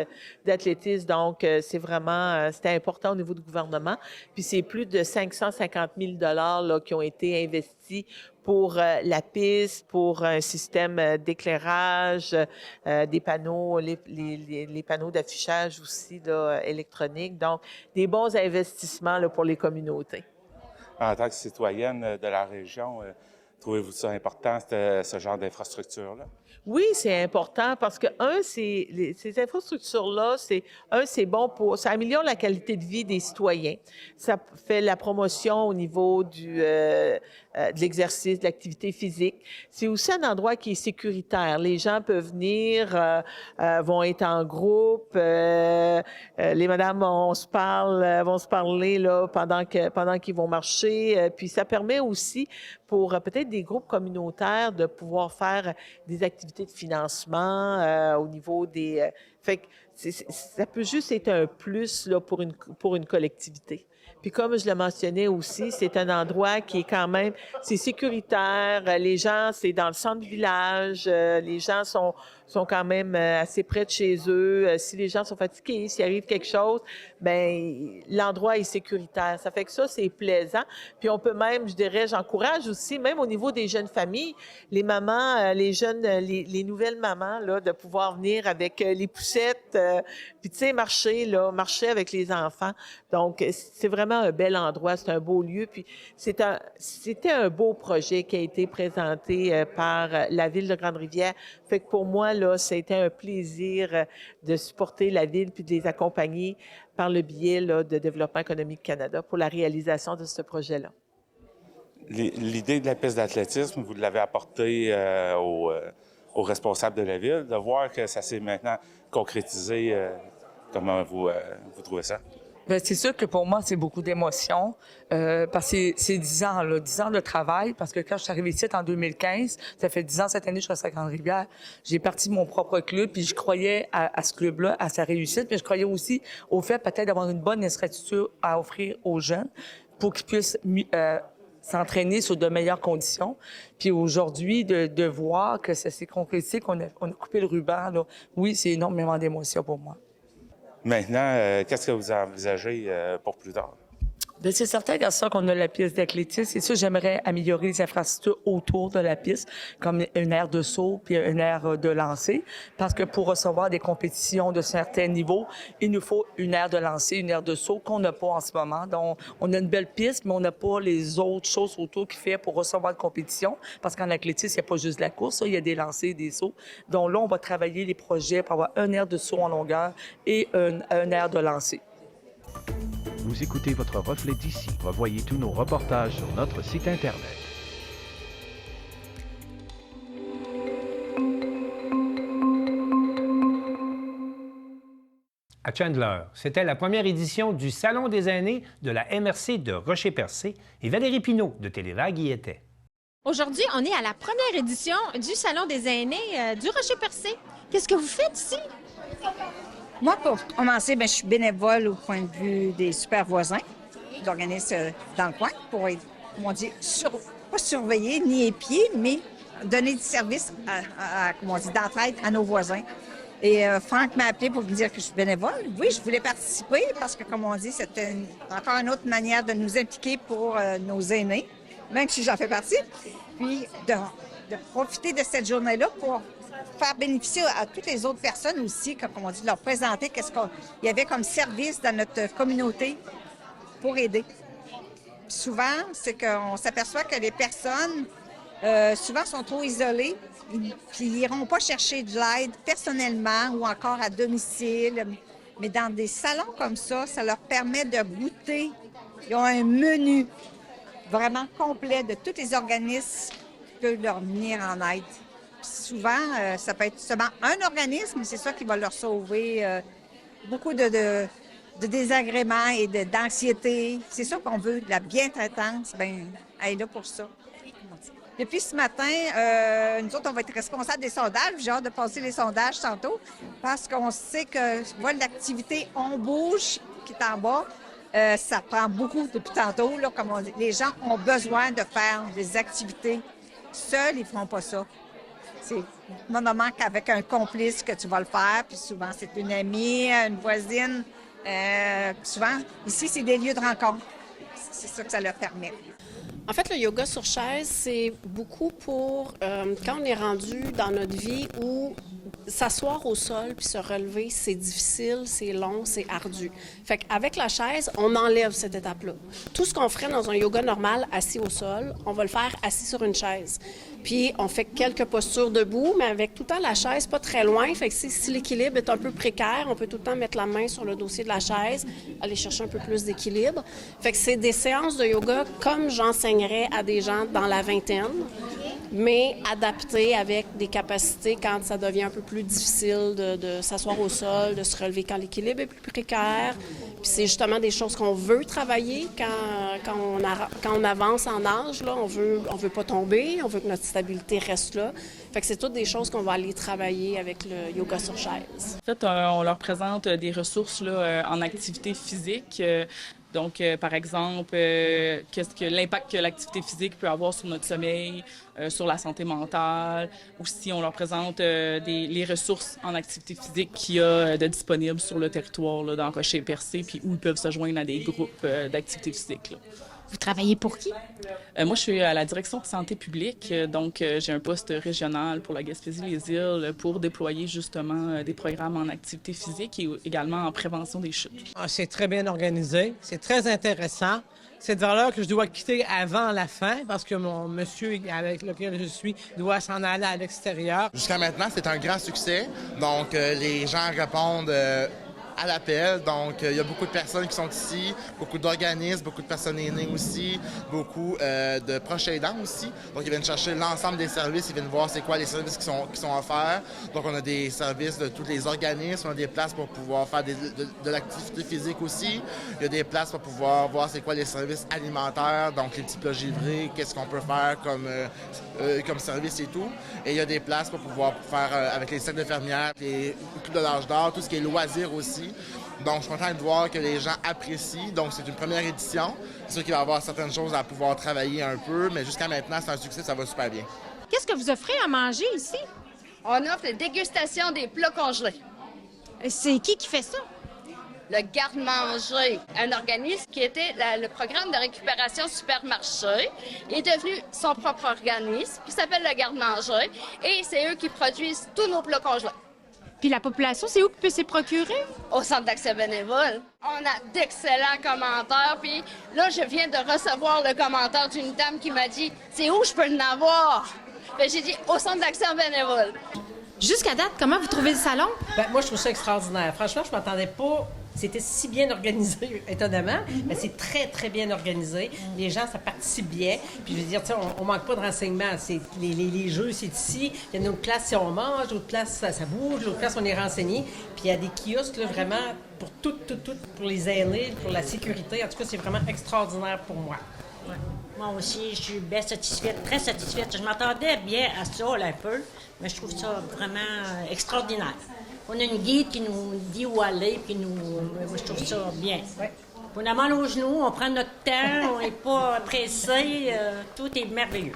d'athlétisme. Donc, c'était important au niveau du gouvernement. Puis c'est plus de 550 000 $ qui ont été investis pour la piste, pour un système d'éclairage, des panneaux, les panneaux d'affichage aussi là, électroniques. Donc, des bons investissements là, pour les communautés. En tant que citoyenne de la région, trouvez-vous ça important, ce genre d'infrastructure-là? Oui, c'est important parce que, ces infrastructures-là, c'est bon ça améliore la qualité de vie des citoyens. Ça fait la promotion au niveau de l'exercice, de l'activité physique. C'est aussi un endroit qui est sécuritaire. Les gens peuvent venir, vont être en groupe. Les madames vont se parler là, pendant qu'ils vont marcher. Puis ça permet aussi pour peut-être des groupes communautaires de pouvoir faire des activités de financement au niveau des... fait que ça peut juste être un plus là, pour une collectivité. Puis comme je le mentionnais aussi, c'est un endroit qui est quand même, c'est sécuritaire. Les gens, c'est dans le centre du village. Les gens sont quand même assez près de chez eux. Si les gens sont fatigués, s'il arrive quelque chose, ben l'endroit est sécuritaire. Ça fait que ça, c'est plaisant. Puis on peut même, je dirais, j'encourage aussi, même au niveau des jeunes familles, les mamans, les nouvelles mamans, là, de pouvoir venir avec les poussettes, puis tu sais, marcher avec les enfants. Donc, c'est vraiment un bel endroit, c'est un beau lieu. Puis c'était un beau projet qui a été présenté par la Ville de Grande-Rivière. Fait que pour moi, là, ça a été un plaisir de supporter la Ville puis de les accompagner par le biais là, de Développement économique Canada pour la réalisation de ce projet-là. L'idée de la piste d'athlétisme, vous l'avez apportée aux responsables de la ville, de voir que ça s'est maintenant concrétisé. Comment vous trouvez ça? Bien, c'est sûr que pour moi, c'est beaucoup d'émotions parce que c'est 10 ans, là, 10 ans de travail. Parce que quand je suis arrivée ici en 2015, ça fait 10 ans cette année, je suis à Grande-Rivière, j'ai parti de mon propre club, puis je croyais à ce club-là, à sa réussite, mais je croyais aussi au fait peut-être d'avoir une bonne infrastructure à offrir aux jeunes pour qu'ils puissent s'entraîner sur de meilleures conditions. Puis aujourd'hui, de voir que ça s'est concrétisé, qu'on a coupé le ruban, là, oui, c'est énormément d'émotions pour moi. Maintenant, qu'est-ce que vous envisagez pour plus tard? Bien, c'est certain qu'à ça qu'on a la piste d'athlétisme, c'est sûr, j'aimerais améliorer les infrastructures autour de la piste, comme une aire de saut puis une aire de lancer, parce que pour recevoir des compétitions de certains niveaux, il nous faut une aire de lancer, une aire de saut qu'on n'a pas en ce moment. Donc, on a une belle piste, mais on n'a pas les autres choses autour qui fait pour recevoir de compétition, parce qu'en athlétisme, il n'y a pas juste de la course, il y a des lancers, des sauts. Donc là, on va travailler les projets pour avoir une aire de saut en longueur et une aire de lancer. Vous écoutez votre reflet d'ici. Revoyez tous nos reportages sur notre site Internet. À Chandler, c'était la première édition du Salon des aînés de la MRC de Rocher-Percé et Valérie Pinault de Télévague y était. Aujourd'hui, on est à la première édition du Salon des aînés du Rocher-Percé. Qu'est-ce que vous faites ici? Moi, pour commencer, je suis bénévole au point de vue des super voisins, d'organismes dans le coin, pour être, comment dire, pas surveiller ni épier, mais donner du service d'entraide à nos voisins. Et Franck m'a appelé pour me dire que je suis bénévole. Oui, je voulais participer parce que, comme on dit, c'était encore une autre manière de nous impliquer pour nos aînés, même si j'en fais partie. Puis de profiter de cette journée-là pour faire bénéficier à toutes les autres personnes aussi, comme on dit, de leur présenter qu'est-ce qu'il y avait comme service dans notre communauté pour aider. Puis souvent, c'est qu'on s'aperçoit que les personnes, souvent, sont trop isolées, puis ils n'iront pas chercher de l'aide personnellement ou encore à domicile. Mais dans des salons comme ça leur permet de goûter. Ils ont un menu vraiment complet de tous les organismes qui peuvent leur venir en aide. Souvent, ça peut être seulement un organisme, mais c'est ça qui va leur sauver beaucoup de désagréments et d'anxiété. C'est ça qu'on veut, de la bien-traitance. Bien, elle est là pour ça. Depuis ce matin, nous autres, on va être responsables des sondages. J'ai hâte de passer les sondages tantôt parce qu'on sait que l'activité On bouge qui est en bas, ça prend beaucoup depuis tantôt. Là, comme on dit. Les gens ont besoin de faire des activités. Seuls, ils ne feront pas ça. C'est normalement qu'avec un complice que tu vas le faire, puis souvent c'est une amie, une voisine. Souvent, ici, c'est des lieux de rencontre. C'est ça que ça leur permet. En fait, le yoga sur chaise, c'est beaucoup pour quand on est rendu dans notre vie où s'asseoir au sol puis se relever, c'est difficile, c'est long, c'est ardu. Fait qu'avec la chaise, on enlève cette étape-là. Tout ce qu'on ferait dans un yoga normal assis au sol, on va le faire assis sur une chaise. Puis on fait quelques postures debout, mais avec tout le temps la chaise pas très loin. Fait que si l'équilibre est un peu précaire, on peut tout le temps mettre la main sur le dossier de la chaise, aller chercher un peu plus d'équilibre. Fait que c'est des séances de yoga comme j'enseignerais à des gens dans la vingtaine, mais adaptées avec des capacités quand ça devient un peu plus difficile de s'asseoir au sol, de se relever quand l'équilibre est plus précaire. Puis c'est justement des choses qu'on veut travailler quand on avance en âge. Là, on veut pas tomber, on veut que notre stabilité reste là. Fait que c'est toutes des choses qu'on va aller travailler avec le yoga sur chaise. En fait, on leur présente des ressources là, en activité physique. Donc, par exemple, l'impact que l'activité physique peut avoir sur notre sommeil, sur la santé mentale. Aussi, on leur présente les ressources en activité physique qu'il y a de disponibles sur le territoire là, dans Rocher-Percé, puis où ils peuvent se joindre à des groupes d'activité physique. Là. Vous travaillez pour qui? Moi, je suis à la direction de santé publique, donc j'ai un poste régional pour la Gaspésie-les-Îles pour déployer justement des programmes en activité physique et également en prévention des chutes. C'est très bien organisé, c'est très intéressant. C'est de valeur que je dois quitter avant la fin parce que mon monsieur avec lequel je suis doit s'en aller à l'extérieur. Jusqu'à maintenant, c'est un grand succès. Donc, les gens répondent à l'appel. Donc, il y a beaucoup de personnes qui sont ici, beaucoup d'organismes, beaucoup de personnes aînées aussi, beaucoup de proches aidants aussi. Donc, ils viennent chercher l'ensemble des services, ils viennent voir c'est quoi les services qui sont offerts. Donc, on a des services de tous les organismes, on a des places pour pouvoir faire de l'activité physique aussi. Il y a des places pour pouvoir voir c'est quoi les services alimentaires, donc les petits plats givrés, qu'est-ce qu'on peut faire comme service et tout. Et il y a des places pour pouvoir faire avec les cercles d'infirmières, les clubs de l'âge d'or, tout ce qui est loisirs aussi. Donc, je suis content de voir que les gens apprécient. Donc, c'est une première édition. C'est sûr qu'il va y avoir certaines choses à pouvoir travailler un peu, mais jusqu'à maintenant, c'est un succès, ça va super bien. Qu'est-ce que vous offrez à manger ici? On offre la dégustation des plats congelés. C'est qui fait ça? Le garde-manger, un organisme qui était le programme de récupération supermarché, est devenu son propre organisme, qui s'appelle le garde-manger, et c'est eux qui produisent tous nos plats congelés. Puis la population, c'est où qui peut s'y procurer? Au Centre d'accès bénévole. On a d'excellents commentaires, puis là, je viens de recevoir le commentaire d'une dame qui m'a dit « C'est où je peux en avoir? » Bien, j'ai dit « Au Centre d'accès bénévole. » Jusqu'à date, comment vous trouvez le salon? Bien, moi, je trouve ça extraordinaire. Franchement, je m'attendais pas... C'était si bien organisé, étonnamment, mais c'est très, très bien organisé. Les gens, ça participe bien. Puis, je veux dire, tu sais, on manque pas de renseignements. C'est, les jeux, c'est ici. Il y a une autre place, si on mange, l'autre place, ça bouge, l'autre place, on est renseigné. Puis, il y a des kiosques, là, vraiment, pour tout, pour les aînés, pour la sécurité. En tout cas, c'est vraiment extraordinaire pour moi. Ouais. Moi aussi, je suis bien satisfaite, très satisfaite. Je m'attendais bien à ça, là, un peu, mais je trouve ça vraiment extraordinaire. On a une guide qui nous dit où aller, puis moi, je trouve ça bien. Ouais. On a mal aux genoux, on prend notre temps, on n'est pas pressé, tout est merveilleux.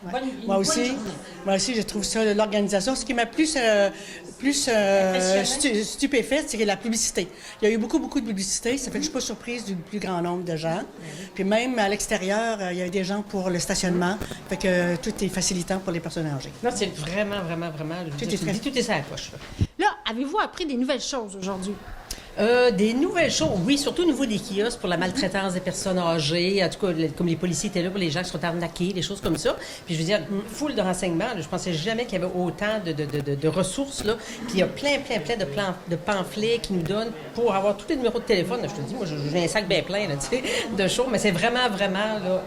Ouais. Moi aussi, je trouve ça, l'organisation, ce qui m'a plus stupéfaite, c'est la publicité. Il y a eu beaucoup de publicité, ça fait que je ne suis pas surprise du plus grand nombre de gens. Puis même à l'extérieur, il y a des gens pour le stationnement, fait que tout est facilitant pour les personnes âgées. Non, c'est vraiment, tout est ça à la poche. Là, avez-vous appris des nouvelles choses aujourd'hui? Des nouvelles choses, oui, surtout au niveau des kiosques pour la maltraitance des personnes âgées, en tout cas, comme les policiers étaient là pour les gens qui sont arnaqués, des choses comme ça. Puis je veux dire, foule de renseignements, là, je pensais jamais qu'il y avait autant de ressources, là. Puis il y a plein de pamphlets qui nous donnent pour avoir tous les numéros de téléphone. Là, je te dis, moi, j'ai un sac bien plein, là, tu sais, de choses, mais c'est vraiment, là,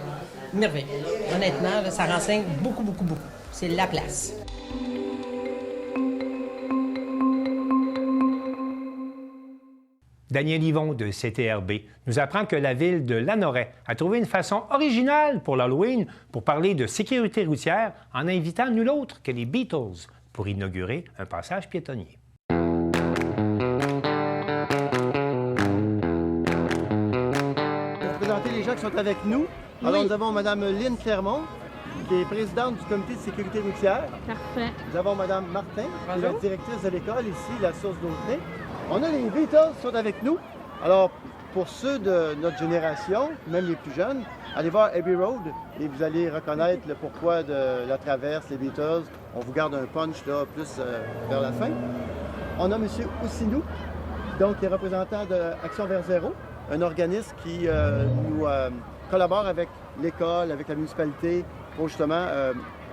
merveilleux. Honnêtement, là, ça renseigne beaucoup. C'est la place. Daniel Yvon de CTRB nous apprend que la ville de Lanoret a trouvé une façon originale pour l'Halloween pour parler de sécurité routière en invitant nul autre que les Beatles pour inaugurer un passage piétonnier. Pour présenter les gens qui sont avec nous, alors nous avons Mme Lynne Clermont, qui est présidente du comité de sécurité routière. Parfait. Nous avons Mme Martin, qui est la directrice de l'école ici, la source d'Aulnay. On a les Beatles qui sont avec nous. Alors, pour ceux de notre génération, même les plus jeunes, allez voir Abbey Road et vous allez reconnaître le pourquoi de la traverse, les Beatles. On vous garde un punch là, plus vers la fin. On a M. Oussinou, donc qui est représentant de Action vers Zéro, un organisme qui nous collabore avec l'école, avec la municipalité, pour justement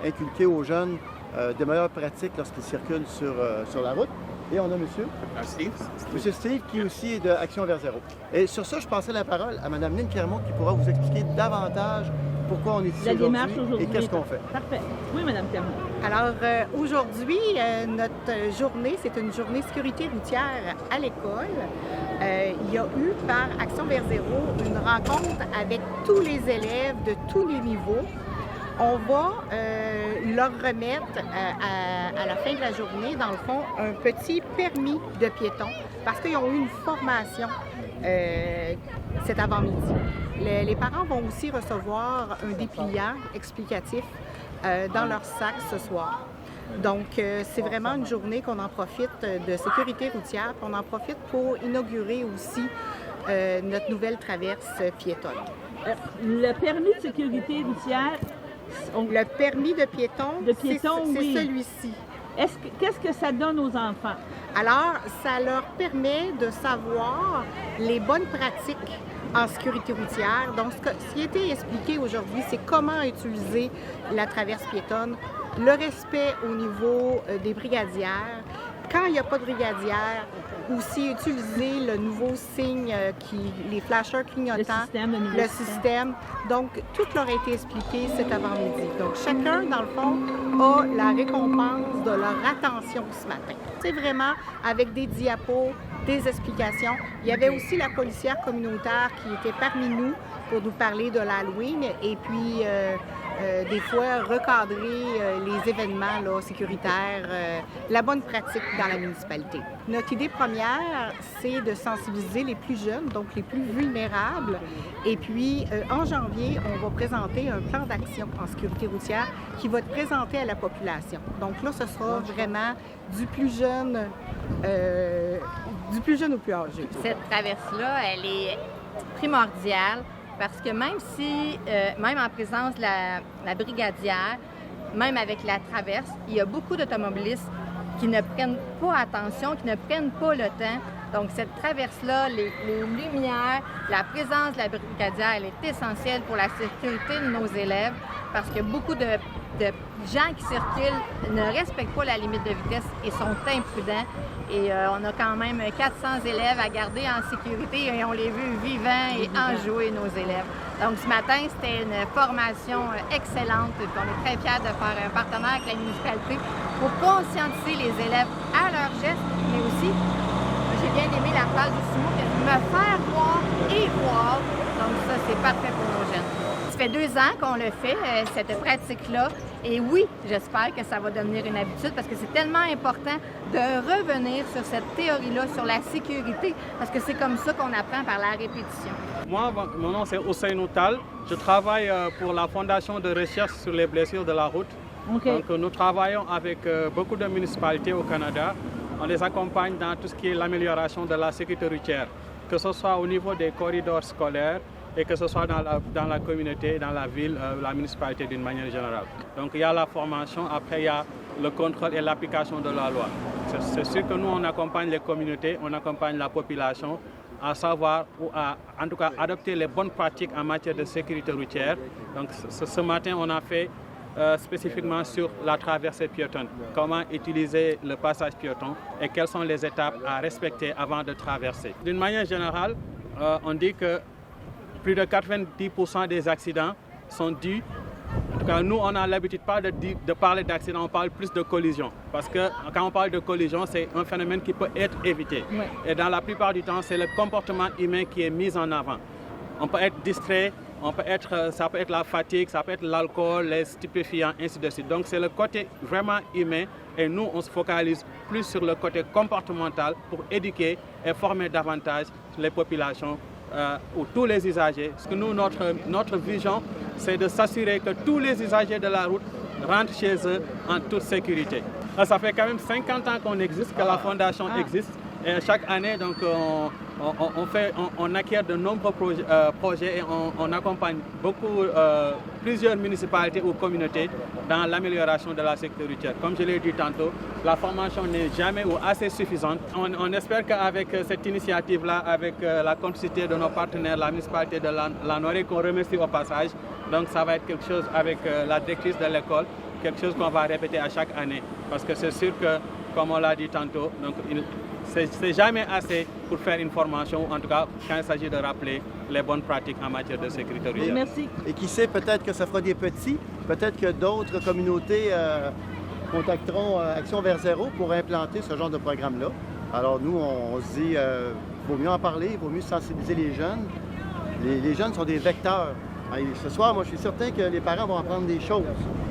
inculquer aux jeunes de meilleures pratiques lorsqu'ils circulent sur la route. Et on a Monsieur Steve, qui aussi est de Action vers Zéro. Et sur ça, je passerai la parole à Mme Lynne Clermont, qui pourra vous expliquer davantage pourquoi on est ici aujourd'hui et qu'est-ce qu'on fait. Parfait. Oui, Mme Clermont. Alors, aujourd'hui, notre journée, c'est une journée sécurité routière à l'école. Il y a eu, par Action vers Zéro, une rencontre avec tous les élèves de tous les niveaux. On va leur remettre à la fin de la journée, dans le fond, un petit permis de piéton parce qu'ils ont eu une formation cet avant-midi. Les parents vont aussi recevoir un dépliant explicatif dans leur sac ce soir. Donc, c'est vraiment une journée qu'on en profite de sécurité routière, puis on en profite pour inaugurer aussi notre nouvelle traverse piétonne. Le permis de sécurité routière... Le permis de piéton, c'est oui. Celui-ci. Qu'est-ce que ça donne aux enfants? Alors, ça leur permet de savoir les bonnes pratiques en sécurité routière. Donc, ce qui a été expliqué aujourd'hui, c'est comment utiliser la traverse piétonne, le respect au niveau des brigadières. Quand il n'y a pas de brigadière, aussi utiliser le nouveau signe, les flashers clignotants, le système. Donc, tout leur a été expliqué cet avant-midi. Donc, chacun, dans le fond, a la récompense de leur attention ce matin. C'est vraiment avec des diapos, des explications. Il y avait aussi la policière communautaire qui était parmi nous pour nous parler de l'Halloween et puis des fois recadrer les événements là, sécuritaires, la bonne pratique dans la municipalité. Notre idée première, c'est de sensibiliser les plus jeunes, donc les plus vulnérables. Et puis, en janvier, on va présenter un plan d'action en sécurité routière qui va être présenté à la population. Donc là, ce sera vraiment du plus jeune au plus âgé. Cette traverse-là, elle est primordiale parce que même si, même en présence de la brigadière, même avec la traverse, il y a beaucoup d'automobilistes qui ne prennent pas attention, qui ne prennent pas le temps. Donc, cette traverse-là, les lumières, la présence de la brigadière, elle est essentielle pour la sécurité de nos élèves parce que beaucoup de gens qui circulent ne respectent pas la limite de vitesse et sont imprudents. Et on a quand même 400 élèves à garder en sécurité et on les veut vivants et enjoués, nos élèves. Donc, ce matin, c'était une formation excellente. On est très fiers de faire un partenariat avec la municipalité pour conscientiser les élèves à leurs gestes, mais aussi, j'ai bien aimé la phrase du Simon, me faire voir et voir. Donc, ça, c'est parfait pour nos jeunes. Ça fait 2 ans qu'on le fait, cette pratique-là. Et oui, j'espère que ça va devenir une habitude parce que c'est tellement important de revenir sur cette théorie-là, sur la sécurité, parce que c'est comme ça qu'on apprend par la répétition. Moi, mon nom c'est Ousseynou Tal. Je travaille pour la Fondation de recherche sur les blessures de la route. Okay. Donc, nous travaillons avec beaucoup de municipalités au Canada. On les accompagne dans tout ce qui est l'amélioration de la sécurité routière, que ce soit au niveau des corridors scolaires, et que ce soit dans la communauté, dans la ville, la municipalité d'une manière générale. Donc il y a la formation, après il y a le contrôle et l'application de la loi. C'est sûr que nous, on accompagne les communautés, on accompagne la population à savoir, ou en tout cas, adopter les bonnes pratiques en matière de sécurité routière. Donc ce matin, on a fait spécifiquement sur la traversée piétonne, comment utiliser le passage piéton et quelles sont les étapes à respecter avant de traverser. D'une manière générale, on dit que plus de 90% des accidents sont dus. En tout cas, nous, on a l'habitude pas de parler d'accidents, on parle plus de collisions. Parce que quand on parle de collision, c'est un phénomène qui peut être évité. Ouais. Et dans la plupart du temps, c'est le comportement humain qui est mis en avant. On peut être distrait, ça peut être la fatigue, ça peut être l'alcool, les stupéfiants, ainsi de suite. Donc, c'est le côté vraiment humain. Et nous, on se focalise plus sur le côté comportemental pour éduquer et former davantage les populations ou tous les usagers. Parce que nous, notre vision, c'est de s'assurer que tous les usagers de la route rentrent chez eux en toute sécurité. Ça fait quand même 50 ans qu'on existe, que la Fondation existe. Et chaque année, donc, on acquiert de nombreux projets et on accompagne plusieurs municipalités ou communautés dans l'amélioration de la sécurité routière. Comme je l'ai dit tantôt, la formation n'est jamais ou assez suffisante. On espère qu'avec cette initiative-là, avec la complicité de nos partenaires, la municipalité de Lanaurie, qu'on remercie au passage, donc ça va être quelque chose avec la directrice de l'école, quelque chose qu'on va répéter à chaque année. Parce que c'est sûr que, comme on l'a dit tantôt, donc, c'est jamais assez pour faire une formation, en tout cas quand il s'agit de rappeler les bonnes pratiques en matière de sécurité routière. Merci. Et qui sait, peut-être que ça fera des petits, peut-être que d'autres communautés contacteront Action vers zéro pour implanter ce genre de programme-là. Alors nous, on se dit, vaut mieux en parler, il vaut mieux sensibiliser les jeunes. Les jeunes sont des vecteurs. Et ce soir, moi, je suis certain que les parents vont apprendre des choses.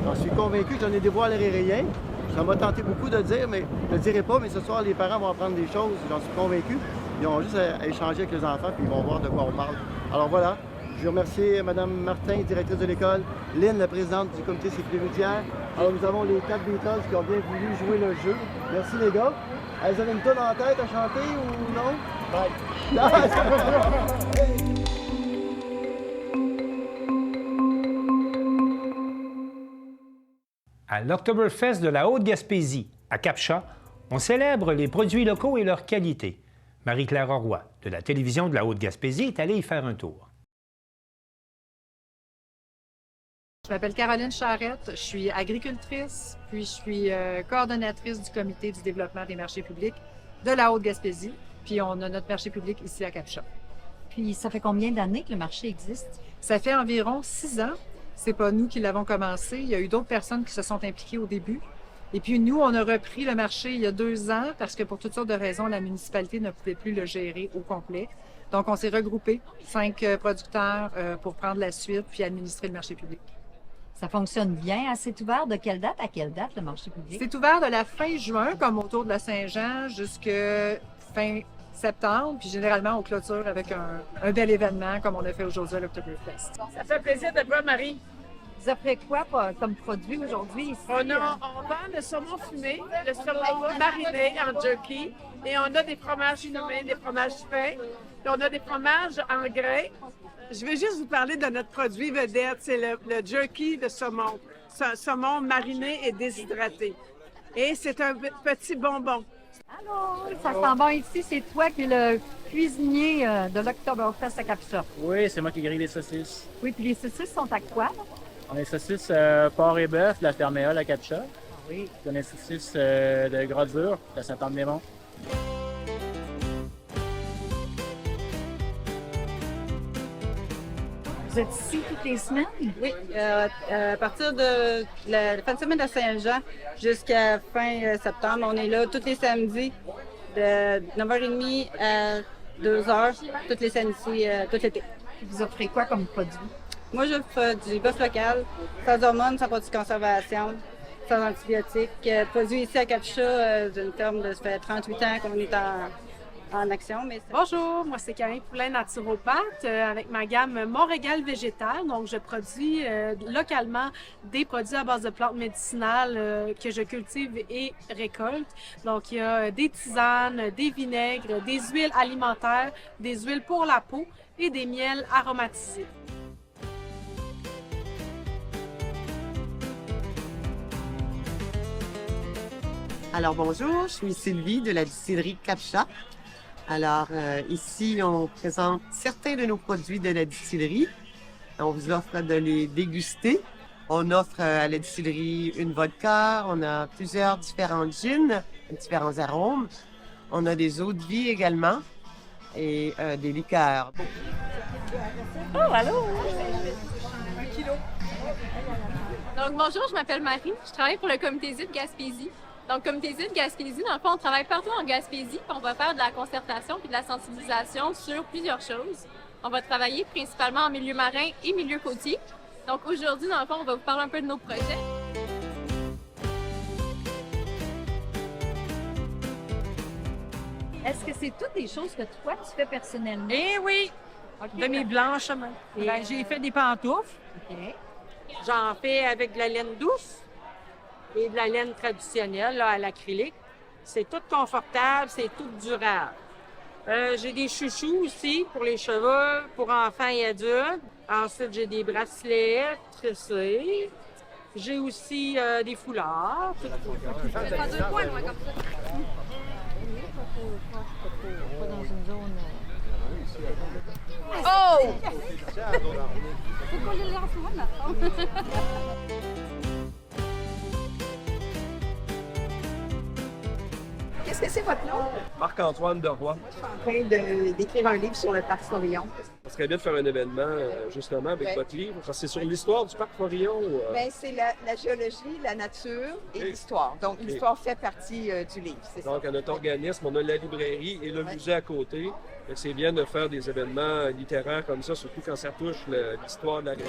J'en suis convaincu, je ne dévoilerai rien. Ça m'a tenté beaucoup de le dire, mais je ne le dirai pas, mais ce soir, les parents vont apprendre des choses, j'en suis convaincu. Ils ont juste à échanger avec les enfants, puis ils vont voir de quoi on parle. Alors voilà, je remercie Mme Martin, directrice de l'école, Lynn, la présidente du comité sécurité routière. Alors nous avons les 4 Beatles qui ont bien voulu jouer le jeu. Merci les gars. Vous avez une tonne en tête à chanter ou non? Bye. À l'Oktoberfest de la Haute-Gaspésie, à Cap-Chat, on célèbre les produits locaux et leur qualité. Marie-Claire Roy, de la télévision de la Haute-Gaspésie, est allée y faire un tour. Je m'appelle Caroline Charrette, je suis agricultrice, puis je suis coordonnatrice du comité du développement des marchés publics de la Haute-Gaspésie, puis on a notre marché public ici à Cap-Chat. Puis ça fait combien d'années que le marché existe? Ça fait environ 6 ans. C'est pas nous qui l'avons commencé. Il y a eu d'autres personnes qui se sont impliquées au début. Et puis nous, on a repris le marché il y a 2 ans parce que pour toutes sortes de raisons, la municipalité ne pouvait plus le gérer au complet. Donc on s'est regroupé, 5 producteurs pour prendre la suite puis administrer le marché public. Ça fonctionne bien. C'est ouvert de quelle date à quelle date, le marché public? C'est ouvert de la fin juin, comme autour de la Saint-Jean, jusqu'à fin septembre. Puis généralement, on clôture avec un bel événement comme on a fait aujourd'hui à l'Oktoberfest. Ça fait plaisir de te voir, Marie. Vous offrez quoi comme produit aujourd'hui ici? On vend le saumon fumé, le saumon mariné en jerky, et on a des fromages fumés, des fromages fins, et on a des fromages en grains. Je vais juste vous parler de notre produit vedette, c'est le jerky de saumon. Saumon mariné et déshydraté. Et c'est un petit bonbon. Alors, ça sent bon ici. C'est toi qui es le cuisinier de l'Oktoberfest à Cap-Chat. Oui, c'est moi qui grille les saucisses. Oui, puis les saucisses sont à quoi? On a les saucisses porc et bœuf, la Ferméole à Cap-Chat. Oui. On a les saucisses de Gras-Dur, à Saint-Anne-des-Monts. Vous êtes ici toutes les semaines? Oui, à partir de la fin de semaine de Saint-Jean jusqu'à fin septembre, on est là tous les samedis de 9h30 à 2h, tous les samedis, tout l'été. Vous offrez quoi comme produit? Moi, j'offre du bœuf local, sans hormones, sans produits de conservation, sans antibiotiques. Produit ici à Cap-Chat d'une ferme de ça fait 38 ans qu'on est en action. Bonjour, moi c'est Karine Poulain, naturopathe, avec ma gamme Montrégal végétal. Donc, je produis localement des produits à base de plantes médicinales que je cultive et récolte. Donc, il y a des tisanes, des vinaigres, des huiles alimentaires, des huiles pour la peau et des miels aromatisés. Alors bonjour, je suis Sylvie de la distillerie Cap-Chat. Alors ici, on présente certains de nos produits de la distillerie. On vous offre de les déguster. On offre à la distillerie une vodka, on a plusieurs différentes gins, différents arômes. On a des eaux de vie également et des liqueurs. Oh, allô! 1 kilo. Donc bonjour, je m'appelle Marie, je travaille pour le comité ZIP Gaspésie. Donc, Comité ZIP Gaspésie, dans le fond, on travaille partout en Gaspésie, puis on va faire de la concertation puis de la sensibilisation sur plusieurs choses. On va travailler principalement en milieu marin et milieu côtier. Donc, aujourd'hui, dans le fond, on va vous parler un peu de nos projets. Est-ce que c'est toutes des choses que toi, tu fais personnellement? Eh oui! Okay. De mes blanches. J'ai fait des pantoufles. Okay. J'en fais avec de la laine douce et de la laine traditionnelle là, à l'acrylique. C'est tout confortable, c'est tout durable. J'ai des chouchous aussi pour les cheveux, pour enfants et adultes. Ensuite, j'ai des bracelets tressés. J'ai aussi des foulards. Je vais faire 2 points, moi, comme ça. Pas dans une zone... Oh! Pourquoi je l'ai en ce moment, ma Qu'est-ce que c'est votre nom? Marc-Antoine Deroy. Je suis en train d'écrire un livre sur le parc Forillon. Ça serait bien de faire un événement justement avec votre livre. Parce que c'est sur l'histoire du parc Forillon. Ben, c'est la géologie, la nature et l'histoire. Donc, l'histoire fait partie du livre. Donc, à notre organisme, on a la librairie et le musée à côté. C'est bien de faire des événements littéraires comme ça, surtout quand ça touche l'histoire de la région.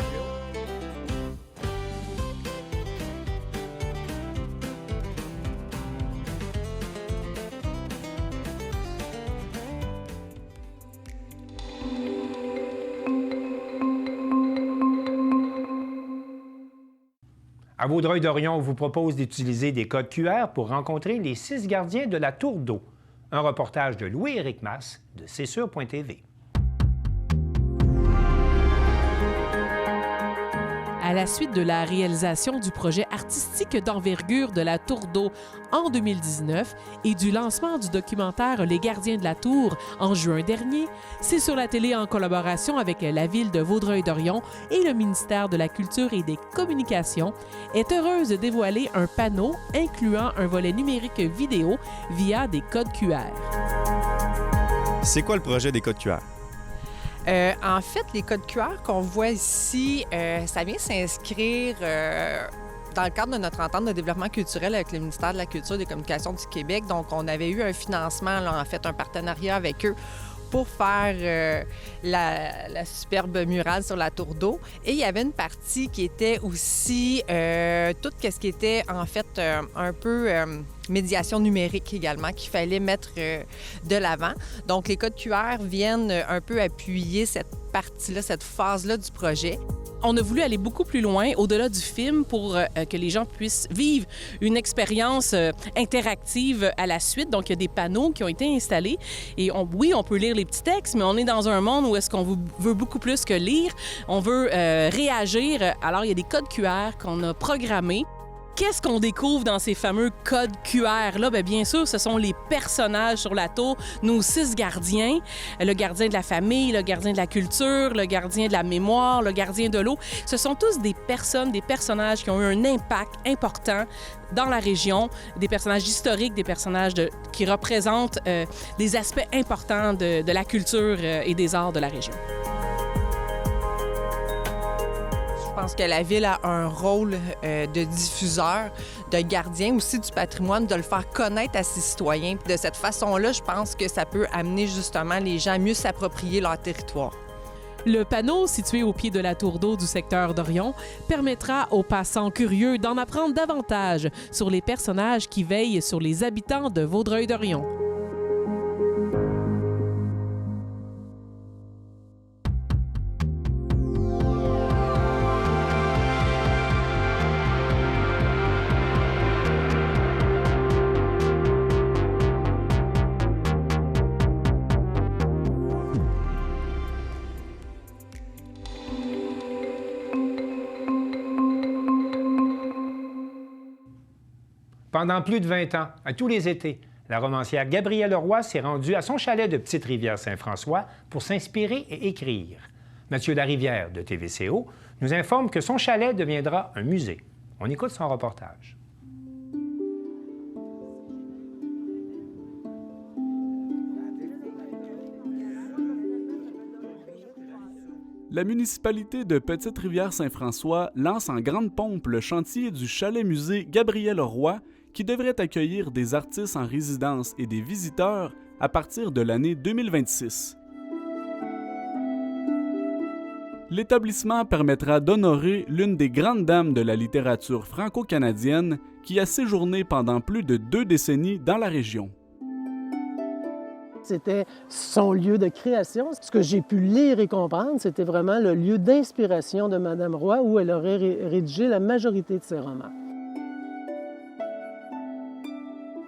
À Vaudreuil-Dorion, on vous propose d'utiliser des codes QR pour rencontrer les 6 gardiens de la Tour d'eau. Un reportage de Louis-Éric Masse de CSUR.tv. À À la suite de la réalisation du projet artistique d'envergure de la Tour d'eau en 2019 et du lancement du documentaire Les gardiens de la Tour en juin dernier, C'est sur la télé en collaboration avec la Ville de Vaudreuil-Dorion et le ministère de la Culture et des Communications est heureuse de dévoiler un panneau incluant un volet numérique vidéo via des codes QR. C'est quoi le projet des codes QR? En fait, les codes QR qu'on voit ici, ça vient s'inscrire dans le cadre de notre entente de développement culturel avec le ministère de la Culture et des Communications du Québec. Donc, on avait eu un financement, là, en fait, un partenariat avec eux pour faire la superbe murale sur la Tour d'eau. Et il y avait une partie qui était aussi tout ce qui était, en fait, un peu médiation numérique également, qu'il fallait mettre de l'avant. Donc, les codes QR viennent un peu appuyer cette partie-là, cette phase-là du projet. On a voulu aller beaucoup plus loin, au-delà du film, pour que les gens puissent vivre une expérience interactive à la suite. Donc, il y a des panneaux qui ont été installés. Et oui, on peut lire les petits textes, mais on est dans un monde où est-ce qu'on veut beaucoup plus que lire. On veut réagir. Alors, il y a des codes QR qu'on a programmés. Qu'est-ce qu'on découvre dans ces fameux codes QR-là? Bien sûr, ce sont les personnages sur la tour, nos 6 gardiens, le gardien de la famille, le gardien de la culture, le gardien de la mémoire, le gardien de l'eau. Ce sont tous des personnes, des personnages qui ont eu un impact important dans la région, des personnages historiques, des personnages qui représentent des aspects importants de la culture et des arts de la région. Je pense que la Ville a un rôle de diffuseur, de gardien aussi du patrimoine, de le faire connaître à ses citoyens. De cette façon-là, je pense que ça peut amener justement les gens à mieux s'approprier leur territoire. Le panneau situé au pied de la tour d'eau du secteur d'Orion permettra aux passants curieux d'en apprendre davantage sur les personnages qui veillent sur les habitants de Vaudreuil-Dorion. Pendant plus de 20 ans, à tous les étés, la romancière Gabrielle Roy s'est rendue à son chalet de Petite-Rivière-Saint-François pour s'inspirer et écrire. Mathieu Larivière, de TVCO, nous informe que son chalet deviendra un musée. On écoute son reportage. La municipalité de Petite-Rivière-Saint-François lance en grande pompe le chantier du chalet-musée Gabrielle Roy, qui devrait accueillir des artistes en résidence et des visiteurs à partir de l'année 2026. L'établissement permettra d'honorer l'une des grandes dames de la littérature franco-canadienne qui a séjourné pendant plus de 2 décennies dans la région. C'était son lieu de création. Ce que j'ai pu lire et comprendre, c'était vraiment le lieu d'inspiration de Mme Roy où elle aurait rédigé la majorité de ses romans.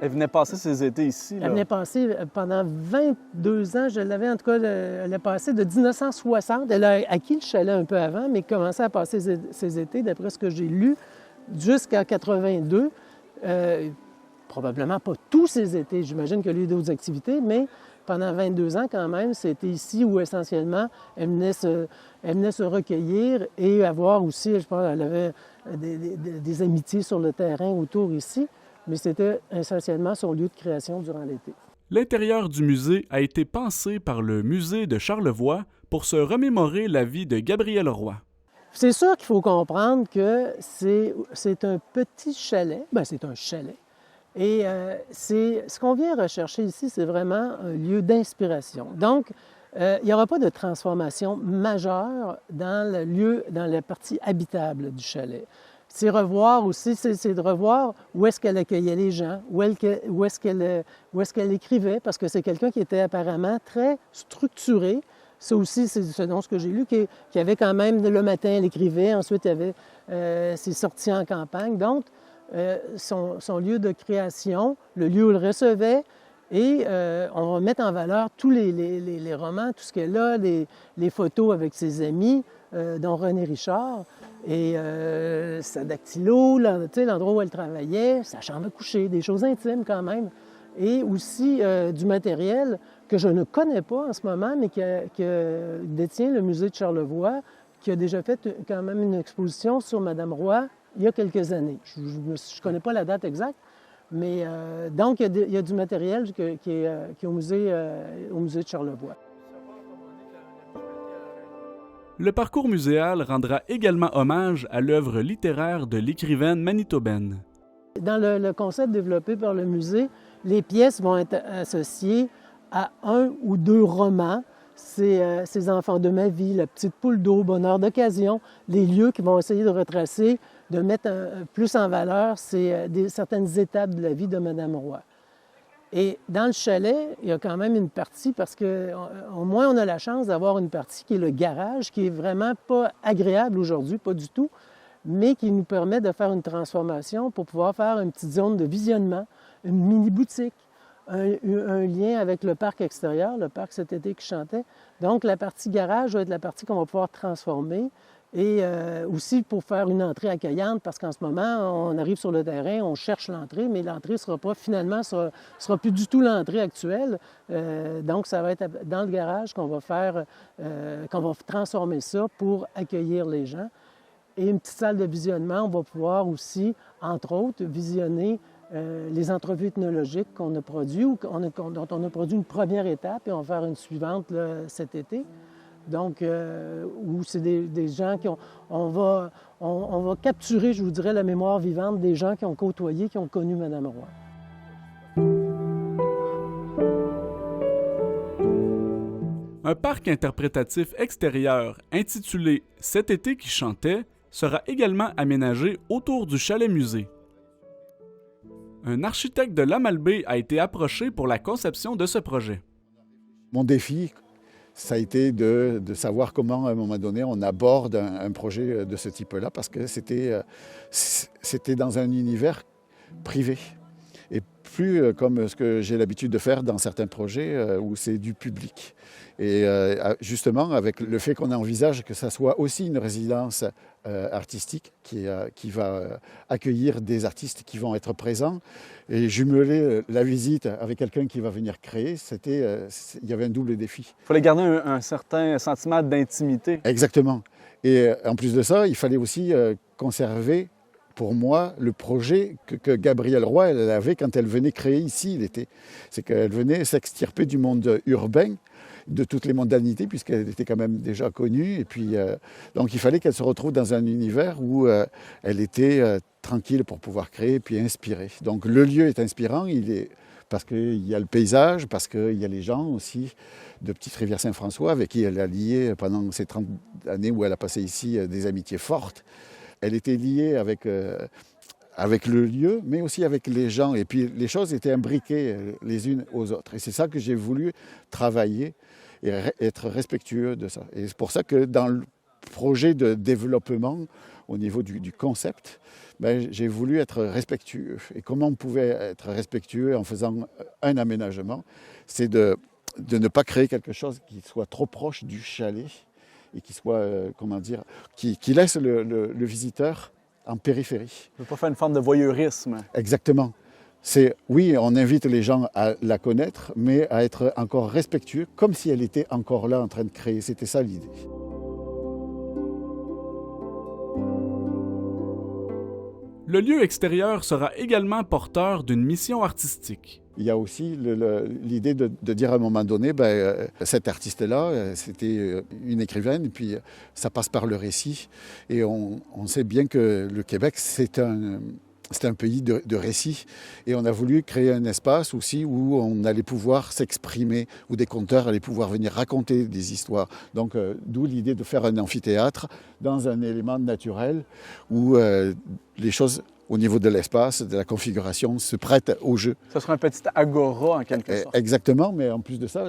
Elle venait passer ses étés ici, là. Elle venait passer pendant 22 ans, je l'avais en tout cas, elle a passé de 1960. Elle a acquis le chalet un peu avant, mais commençait à passer ses étés, d'après ce que j'ai lu, jusqu'à 82. Probablement pas tous ses étés, j'imagine qu'il y a eu d'autres activités, mais pendant 22 ans quand même, c'était ici où essentiellement elle venait se recueillir et avoir aussi, je pense, elle avait des amitiés sur le terrain autour ici. Mais c'était essentiellement son lieu de création durant l'été. L'intérieur du musée a été pensé par le musée de Charlevoix pour se remémorer la vie de Gabrielle Roy. C'est sûr qu'il faut comprendre que c'est un petit chalet. Bien, c'est un chalet. Et ce qu'on vient rechercher ici, c'est vraiment un lieu d'inspiration. Donc, il n'y aura pas de transformation majeure dans le lieu, dans la partie habitable du chalet. C'est revoir aussi, c'est de revoir où est-ce qu'elle accueillait les gens, où est-ce qu'elle écrivait, parce que c'est quelqu'un qui était apparemment très structuré. Ça aussi, c'est selon ce que j'ai lu, qui avait quand même, le matin, elle écrivait, ensuite, il y avait ses sorties en campagne. Donc, son lieu de création, le lieu où elle recevait, Et on va mettre en valeur tous les romans, tout ce qu'elle a, les photos avec ses amis, dont René Richard, et sa dactylo, l'endroit où elle travaillait, sa chambre à coucher, des choses intimes quand même. Et aussi du matériel que je ne connais pas en ce moment, mais que détient le musée de Charlevoix, qui a déjà fait quand même une exposition sur Madame Roy il y a quelques années. Je ne connais pas la date exacte, mais donc il y a du matériel qui est au musée de Charlevoix. Le parcours muséal rendra également hommage à l'œuvre littéraire de l'écrivaine manitobaine. Dans le concept développé par le musée, les pièces vont être associées à 1 ou 2 romans. Ces enfants de ma vie, La petite poule d'eau, Bonheur d'occasion, les lieux qui vont essayer de retracer, de mettre plus en valeur certaines étapes de la vie de Madame Roy. Et dans le chalet, il y a quand même une partie, parce qu'au moins on a la chance d'avoir une partie qui est le garage, qui est vraiment pas agréable aujourd'hui, pas du tout, mais qui nous permet de faire une transformation pour pouvoir faire une petite zone de visionnement, une mini-boutique, un lien avec le parc extérieur, le parc cet été qui chantait. Donc la partie garage va être la partie qu'on va pouvoir transformer. Et aussi pour faire une entrée accueillante, parce qu'en ce moment, on arrive sur le terrain, on cherche l'entrée, mais l'entrée sera plus du tout l'entrée actuelle. Donc, ça va être dans le garage qu'on va transformer ça pour accueillir les gens. Et une petite salle de visionnement, on va pouvoir aussi, entre autres, visionner les entrevues ethnologiques qu'on a produites ou dont on a produit une première étape et on va faire une suivante là, cet été. Donc, où c'est des gens on va capturer, je vous dirais, la mémoire vivante des gens qui ont côtoyé, qui ont connu Madame Roy. Un parc interprétatif extérieur intitulé « Cet été qui chantait » sera également aménagé autour du chalet-musée. Un architecte de l'Amalbaie a été approché pour la conception de ce projet. Mon défi, ça a été de savoir comment, à un moment donné, on aborde un projet de ce type-là, parce que c'était dans un univers privé. Et plus comme ce que j'ai l'habitude de faire dans certains projets où c'est du public. Et justement, avec le fait qu'on envisage que ça soit aussi une résidence artistique qui va accueillir des artistes qui vont être présents, et jumeler la visite avec quelqu'un qui va venir créer, il y avait un double défi. Il fallait garder un certain sentiment d'intimité. Exactement. Et en plus de ça, il fallait aussi conserver, pour moi, le projet que Gabrielle Roy elle avait quand elle venait créer ici l'été. C'est qu'elle venait s'extirper du monde urbain, de toutes les mondanités, puisqu'elle était quand même déjà connue. Et puis, donc il fallait qu'elle se retrouve dans un univers où elle était tranquille pour pouvoir créer puis inspirer. Donc le lieu est inspirant, parce qu'il y a le paysage, parce qu'il y a les gens aussi de Petite-Rivière-Saint-François avec qui elle a lié pendant ces 30 années où elle a passé ici des amitiés fortes. Elle était liée avec le lieu, mais aussi avec les gens. Et puis les choses étaient imbriquées les unes aux autres. Et c'est ça que j'ai voulu travailler et être respectueux de ça. Et c'est pour ça que dans le projet de développement, au niveau du concept, j'ai voulu être respectueux. Et comment on pouvait être respectueux en faisant un aménagement, c'est de ne pas créer quelque chose qui soit trop proche du chalet et qui soit, qui laisse le visiteur en périphérie. On ne veut pas faire une forme de voyeurisme. Exactement. Oui, on invite les gens à la connaître, mais à être encore respectueux, comme si elle était encore là en train de créer. C'était ça l'idée. Le lieu extérieur sera également porteur d'une mission artistique. Il y a aussi l'idée de dire à un moment donné, cette artiste-là, c'était une écrivaine, et puis ça passe par le récit. Et on sait bien que le Québec, c'est un pays de récits. Et on a voulu créer un espace aussi où on allait pouvoir s'exprimer, où des conteurs allaient pouvoir venir raconter des histoires. Donc, d'où l'idée de faire un amphithéâtre dans un élément naturel où les choses, au niveau de l'espace, de la configuration, se prêtent au jeu. Ça sera un petit agora, en quelque sorte. Exactement, mais en plus de ça,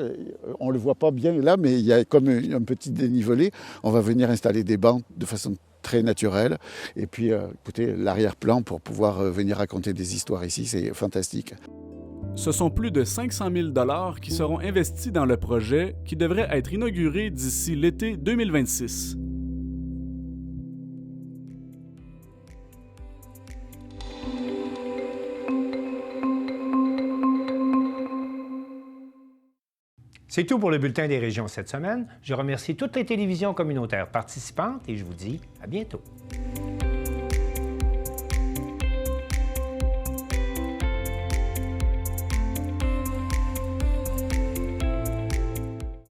on ne le voit pas bien là, mais il y a comme un petit dénivelé. On va venir installer des bancs de façon très naturelle. Et puis, écoutez, l'arrière-plan pour pouvoir venir raconter des histoires ici, c'est fantastique. Ce sont plus de 500 000 $ qui seront investis dans le projet qui devrait être inauguré d'ici l'été 2026. C'est tout pour le Bulletin des régions cette semaine. Je remercie toutes les télévisions communautaires participantes et je vous dis à bientôt.